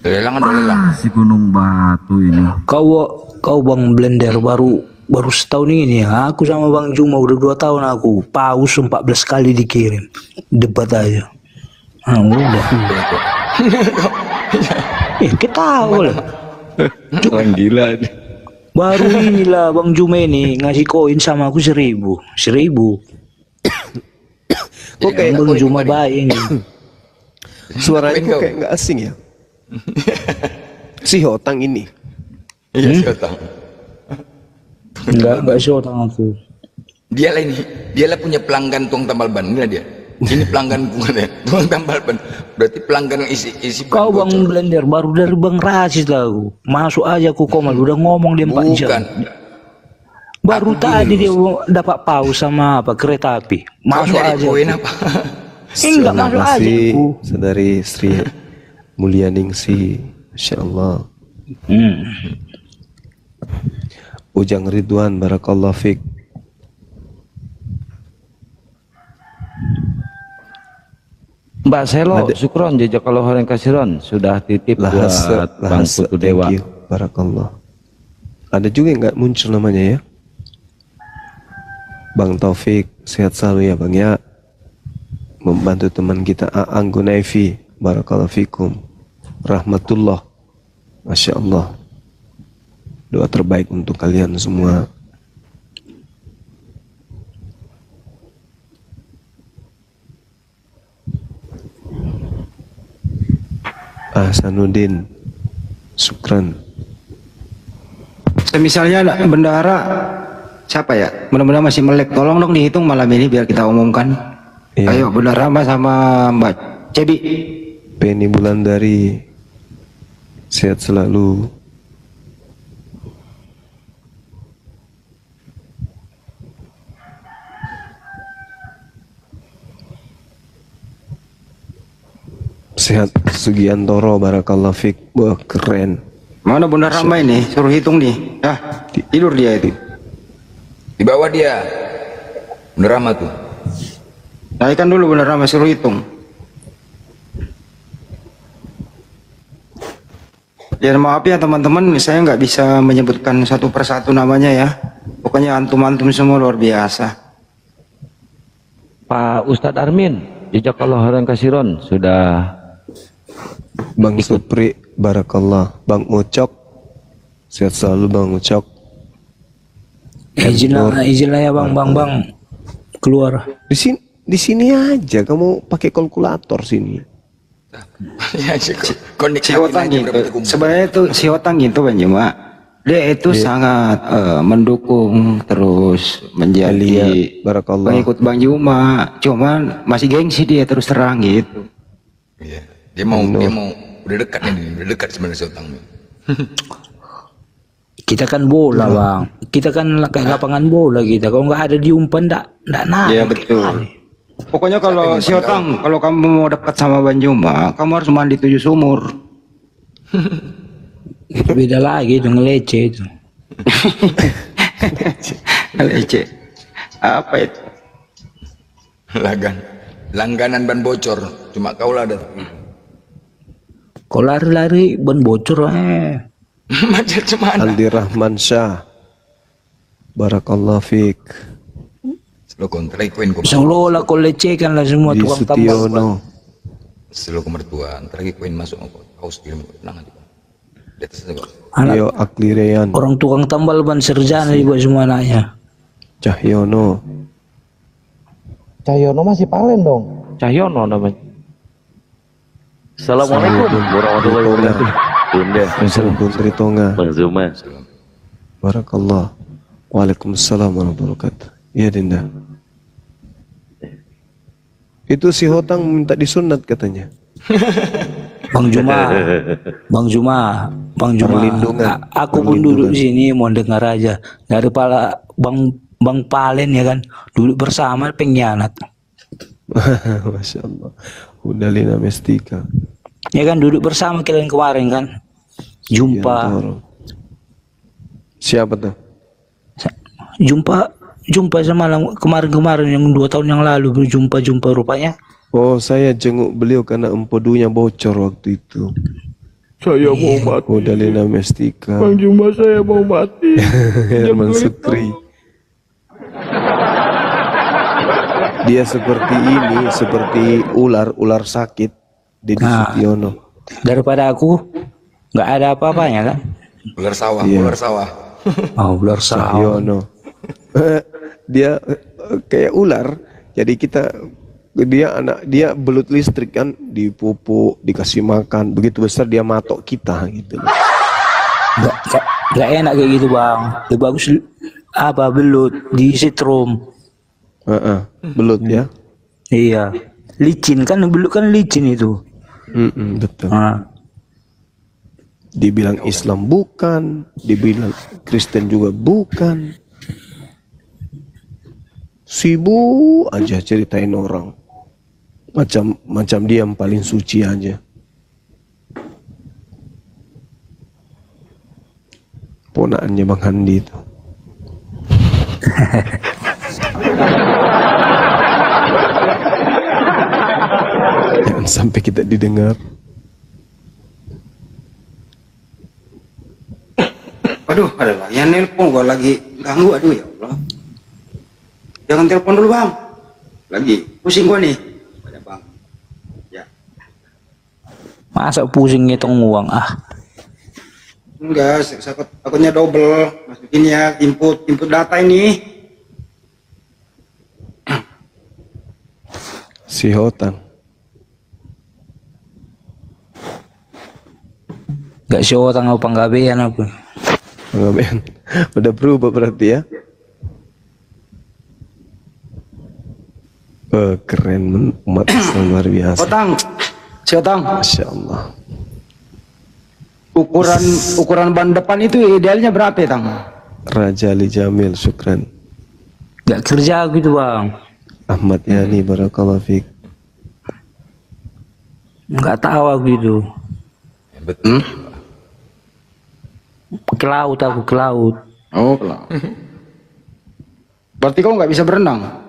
Lelang ada lelang. Si Gunung Batu ini. Kau Bang Blender baru setahun ini ya. Aku sama Bang Juma udah 2 tahun aku. Paus 14 kali dikirim. Debat aja. Nah, udah. Kita tahu lah. Orang gila ini. Baru inilah Bang Juma ini ngasih koin sama aku 1.000. Kok kayak Bang Juma baik ini. suaranya kok kayak nggak asing ya? Si Hotang ini. Iya, si Otang. Enggak sih otak aku. Dialah punya pelanggan tuang tambal ban. Inilah dia. Ini pelanggan tuang tambal ban. Berarti pelanggan yang isi Kau Bang bocor. Blender baru dari Bang Rasis lah aku. Masuk aja aku komal udah ngomong dia 4 jam. Bukan. Baru Aku tadi gini, dia dapat paus sama kereta api. Kau Masuk nyari aja. koin apa? Enggak masuk aja aku. Saudari Sri Mulyaningsi, Masya Allah. Ujang Ridwan, barakallah fik. Mbak Selo, syukron jejak kalau orang kasiron sudah titip buat Bang Putu Dewa. Thank you, barakallah. Ada juga yang nggak muncul namanya ya. Bang Taufik, sehat selalu ya Bang ya. Membantu teman kita Aang Gunaifi, barakallahu fikum. Rahmatullah, Masya Allah. Doa terbaik untuk kalian semua. Ahsanuddin, syukran. Misalnya bendahara siapa ya? Mudah-mudahan masih melek. Tolong dong dihitung malam ini biar kita umumkan. Iya. Ayo bendahara sama Mbak Cebi. Penny Bulandari, sehat selalu. Sehat Sugiantoro, barakallah fik. Wah, keren. Mana Bunda Rama ini? Suruh hitung nih. Tidur dia itu. Di bawah dia. Bunda Rama tuh. Naikkan dulu Bunda Rama, suruh hitung. Ya maaf ya teman-teman, saya nggak bisa menyebutkan satu persatu namanya ya. Pokoknya antum-antum semua luar biasa. Pak Ustadz Armin, jazakallahu khairan kasiron, sudah Bang Supri, barakallah. Bang Ucok, sehat selalu Bang Ucok. Izinlah ya bang keluar. Di sini aja, kamu pakai kalkulator sini. Ya, Si Otang gitu. Sebenarnya itu si Otang gitu Bang Juma. Dia itu sangat mendukung terus menjadi barakallah. pengikut Bang Juma. Cuman masih gengsi dia terus terang gitu. Iya. Dia mau udah dekat nih, udah dekat sebenarnya si Otang. Kita kan bola bang, kita kan kayak lapangan bola kita. Kalau nggak ada di umpan, ndak naik. Iya betul. Pokoknya kalau si Otang, kalau kamu mau dekat sama Bang Juma, kamu harus mandi 7 sumur. Itu beda lagi, itu ngelece itu. Ngelece. Apa itu? Langganan ban bocor, cuma kau lah ada. Kau lari-lari ban bocor Macet cemana? Aldi Rahman Syah, barakallah fik. Lo kontrak koin kau. Seolah-olah kau lecehkan lah semua Di tukang tambal. Sutiono, Selo ke mertua, ntar lagi koin masuk kau kirim tenang aja. Di atas aja kok. Tio Aklirean, Orang tukang tambal ban sarjana juga semua anaknya. Cahyono, Cahyono masih Palen dong. Cahyono namanya. Assalamualaikum warahmatullahi wabarakatuh. Bunda, Assalamualaikum Tritonga, Bang Zuma. barakallah. Waalaikumsalam warahmatullahi wabarakatuh. Iya Dinda. Itu si Hotang minta disunat katanya. Bang Juma, Perlindungan. Aku pun duduk di sini mau dengar aja dari pala Bang Palen ya kan, duduk bersama pengkhianat. Masya Allah. Udalina Mestika. Ya kan duduk bersama kalian kemarin kan, jumpa, Siapa tuh? jumpa semalam kemarin yang 2 tahun yang lalu berjumpa rupanya. Oh, saya jenguk beliau karena empedunya bocor waktu itu. Saya mau mati. Udalina Mestika. Bang Juma, saya mau mati. Herman Sukri. Dia seperti ini, seperti ular sakit di Sutiono. Daripada aku nggak ada apa-apanya kan. Ular sawah, Iya. ular sawah. Oh, ular sawah. Cahyono. Dia kayak ular. Jadi dia belut listrik kan, dipupuk, dikasih makan, begitu besar dia matok kita gitu. Gak enak kayak gitu bang. Lebih bagus belut di setrum. Belut ya. Iya, licin kan, belut kan licin itu. Betul. Dibilang Islam bukan, dibilang Kristen juga bukan. Sibuk aja ceritain orang. Macam dia yang paling suci aja. Ponakannya Bang Handi itu. Jangan sampai kita didengar. Aduh, ada lagi yang nelpon, gua lagi ganggu, aduh ya Allah. Jangan telepon dulu bang. Lagi pusing gua nih. Ada bang. Ya. Masa pusing ngitung uang Enggak, takutnya double. Masukin ya, input data ini. Si Hotang. Gak show tanggal penggabean apa. Penggabean. Udah berubah berarti ya. Keren, umat Islam luar biasa. Si Otang. Masya Allah. Ukuran ban depan itu idealnya berapa ya Tang? Raja Ali Jamil, syukran. Gak kerja gitu bang. Ahmad Yani, barakallahu fiik. Nggak tahu aku itu. Betul. Ke laut aku, ke laut. Oh, ke laut. Berarti kau nggak bisa berenang?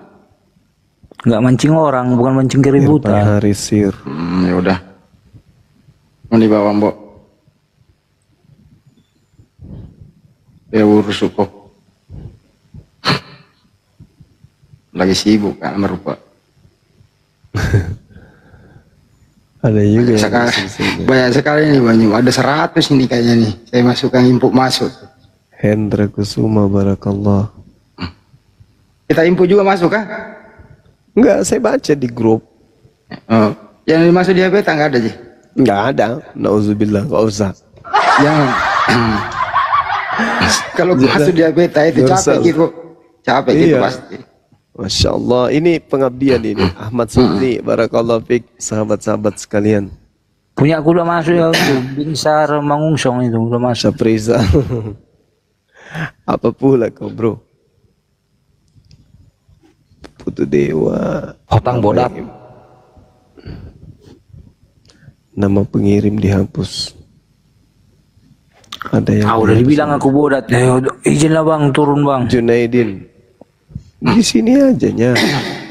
Nggak mancing orang, bukan mancing keributan. Harisir. Ya udah. Mau dibawa Mbok. Ya urus kok. Lagi sibuk kan merupa. Ada juga yang Banyak sekali nih Banyu. Ada 100 ini kayaknya nih. Saya masukkan input masuk. Hendra Kusuma barakallah. Kita input juga masuk kah? Enggak, saya baca di grup. Oh, yang dimaksud dia beta nggak ada sih. Enggak ada. Nauzubillah, enggak usah. Jangan. Kalau masuk dia beta itu capek gitu. Capek gitu Iya. pasti. Masya Allah, ini pengabdian ini. Ahmad Sudni, barakallah fik, sahabat-sahabat sekalian. Punya aku udah masuk ya, Binsar Mangungsong itu udah masuk. Saprisa. Apa pula kau bro? Putu Dewa. Hotang bodat. Nama pengirim dihapus. Ada yang Udah dibilang aku bodat. Izinlah bang, turun bang. Junaidin. Di sini aja nya.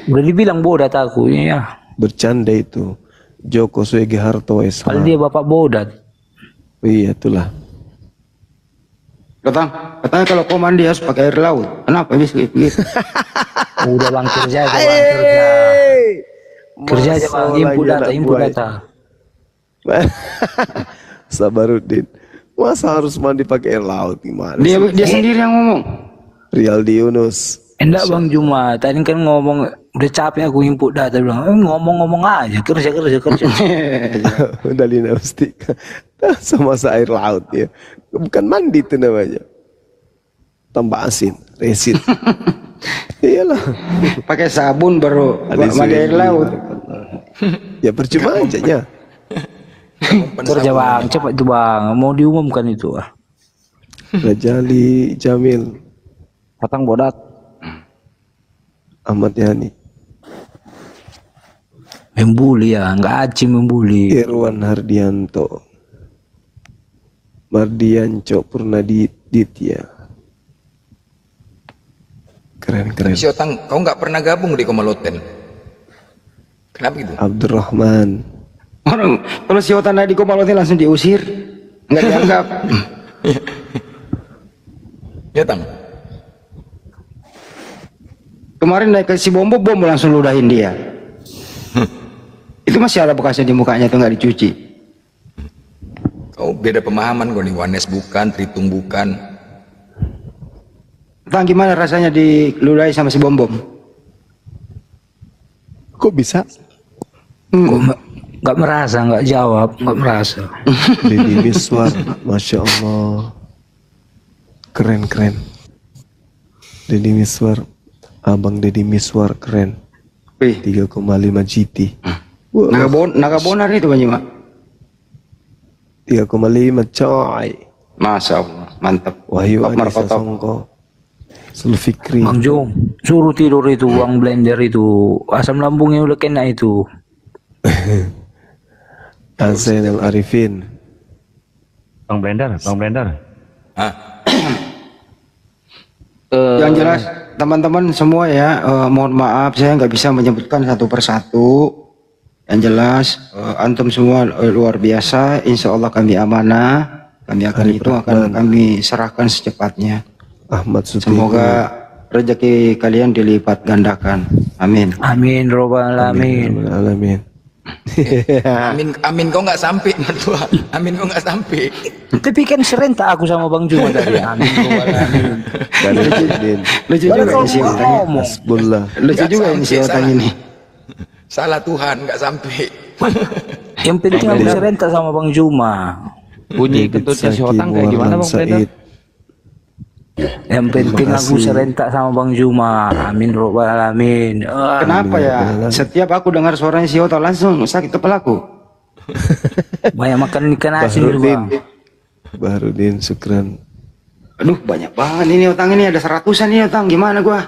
Udah dibilang bodat aku ya. Bercanda itu. Joko Swege Harto Kalau dia bapak bodat. Iya itulah. Katanya kalau kau mandi harus pakai air laut. Kenapa bisa begitu? Udah bang kerja aja bang, kerja. Kerja aja bang, input data. Sabaruddin. Masa harus mandi pakai air laut gimana? Dia sendiri yang ngomong. Rialdi Yunus. Enggak bang Juma, tadi kan ngomong udah capek aku input data bilang ngomong-ngomong aja kerja. Udah Lina Ustika. Sama air laut ya. Bukan mandi itu namanya. Tambah asin, resin. Iyalah. Pakai sabun baru mandi air laut. Ya percuma aja ya. Kerja bang, cepat itu bang, mau diumumkan itu ah. Rajali Jamil. Hotang bodat. Ahmad Yani. Membuli ya, nggak aci membuli. Irwan Hardianto. Mardianco Purnaditya. Keren. Si Otang, kau nggak pernah gabung di Komaloten. Kenapa gitu? Abdurrahman. Orang kalau si Otang di Komaloten langsung diusir, nggak dianggap. Ya Tang. Kemarin naik ke si bom langsung ludahin dia. Itu masih ada bekasnya di mukanya tuh nggak dicuci. Kau beda pemahaman kau nih. Wanes bukan, Tritung bukan. Tang gimana rasanya diludahi sama si bom? Kok bisa? Nggak merasa, nggak jawab, nggak merasa. Deddy Miswar, Masya Allah. Keren. Deddy Miswar. Abang Deddy Miswar keren. 3,5 GT. Naga bonar itu Banyu Mak. 3,5 coy. Masya Allah, mantap. Wahyu Anissa Songko. Sulfikri. Bang Jom, suruh tidur itu uang blender itu, asam lambungnya udah kena itu. Hasan Al Arifin. Bang Blender. Yang jelas teman-teman semua ya, mohon maaf saya nggak bisa menyebutkan satu persatu. Yang jelas antum semua luar biasa. Insya Allah kami amanah. Akan kami serahkan secepatnya. Ahmad Suti. Semoga rezeki kalian dilipat gandakan. Amin. Amin robbal alamin. Alamin. Amin kau nggak sampai mertua. Amin kau nggak sampai. Tapi kan serentak aku sama Bang Juma tadi. Amin robbal alamin. Lucu juga ini si Otang. Hasbullah. Lucu juga ini si Otang ini. Salah Tuhan nggak sampai. Yang penting aku serentak sama Bang Juma. Bunyi kentutnya si Otang kayak gimana Bang Blender? Yang penting aku serentak sama Bang Juma. Amin robbal alamin. Kenapa ya? Setiap aku dengar suaranya si Otang langsung sakit kepalaku. Banyak makan ikan asin dulu Bang. Baharudin Syukran. Aduh banyak banget ini Otang ini, ada 100-an ini Otang. Gimana gua?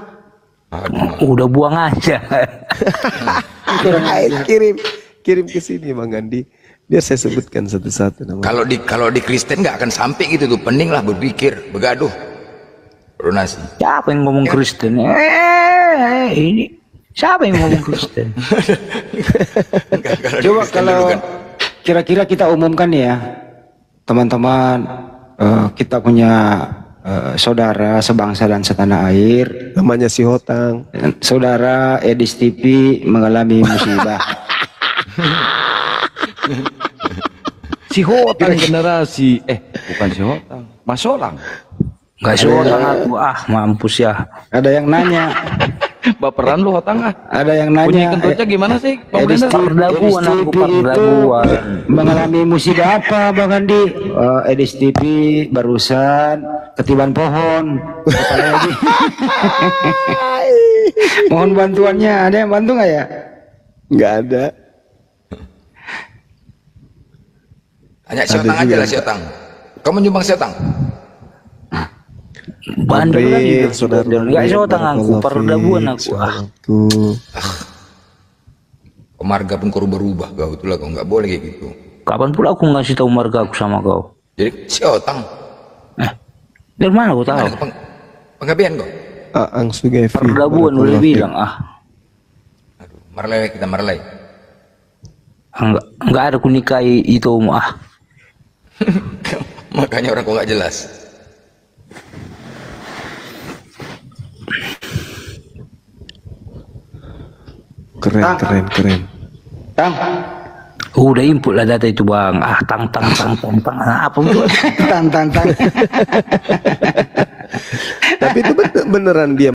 Udah buang aja. Kirim ke sini Bang Andi. Biar saya sebutkan satu-satu nama. Kalau di Kristen nggak akan sampai gitu tuh, pening lah berpikir, begaduh, donasi. Siapa yang ngomong Kristen? Ini siapa yang ngomong Kristen? Coba kalau kira-kira kita umumkan ya, teman-teman, kita punya saudara sebangsa dan setanah air, Namanya si Hotang. saudara Edis TV mengalami musibah. Si Hotang generasi, bukan si Hotang, Mas Solang. Gak seorang aku, mampus ya. Ada yang nanya, Baperan lu Hotang ah. ada yang Bunyi nanya, kentutnya gimana sih? Pak Edis Blender? Perdaguan aku, perdaguan. mengalami musibah apa Bang Andi? Edis TV barusan ketiban pohon. Apalagi? Mohon bantuannya, ada yang bantu nggak ya? Nggak ada. Tanya si Otang aja lah, si Otang. Kamu nyumbang si Otang? Bandel lagi. Saudara. Gak seorang aku, perdaguan aku. Marga pun kau berubah kau, itulah kau nggak boleh kayak gitu. Kapan pula aku ngasih tahu marga aku sama kau? Jadi si Otang, Dari mana aku tahu? mana penggabian kau? Aang Sugevi. Perdaguan udah bilang Aduh, marlai kita marlai. Enggak ada kunikahi itu Makanya orang kau nggak jelas. Keren. Tang, udah input lah data itu bang. Tang. Apa itu? tang. Tapi itu beneran dia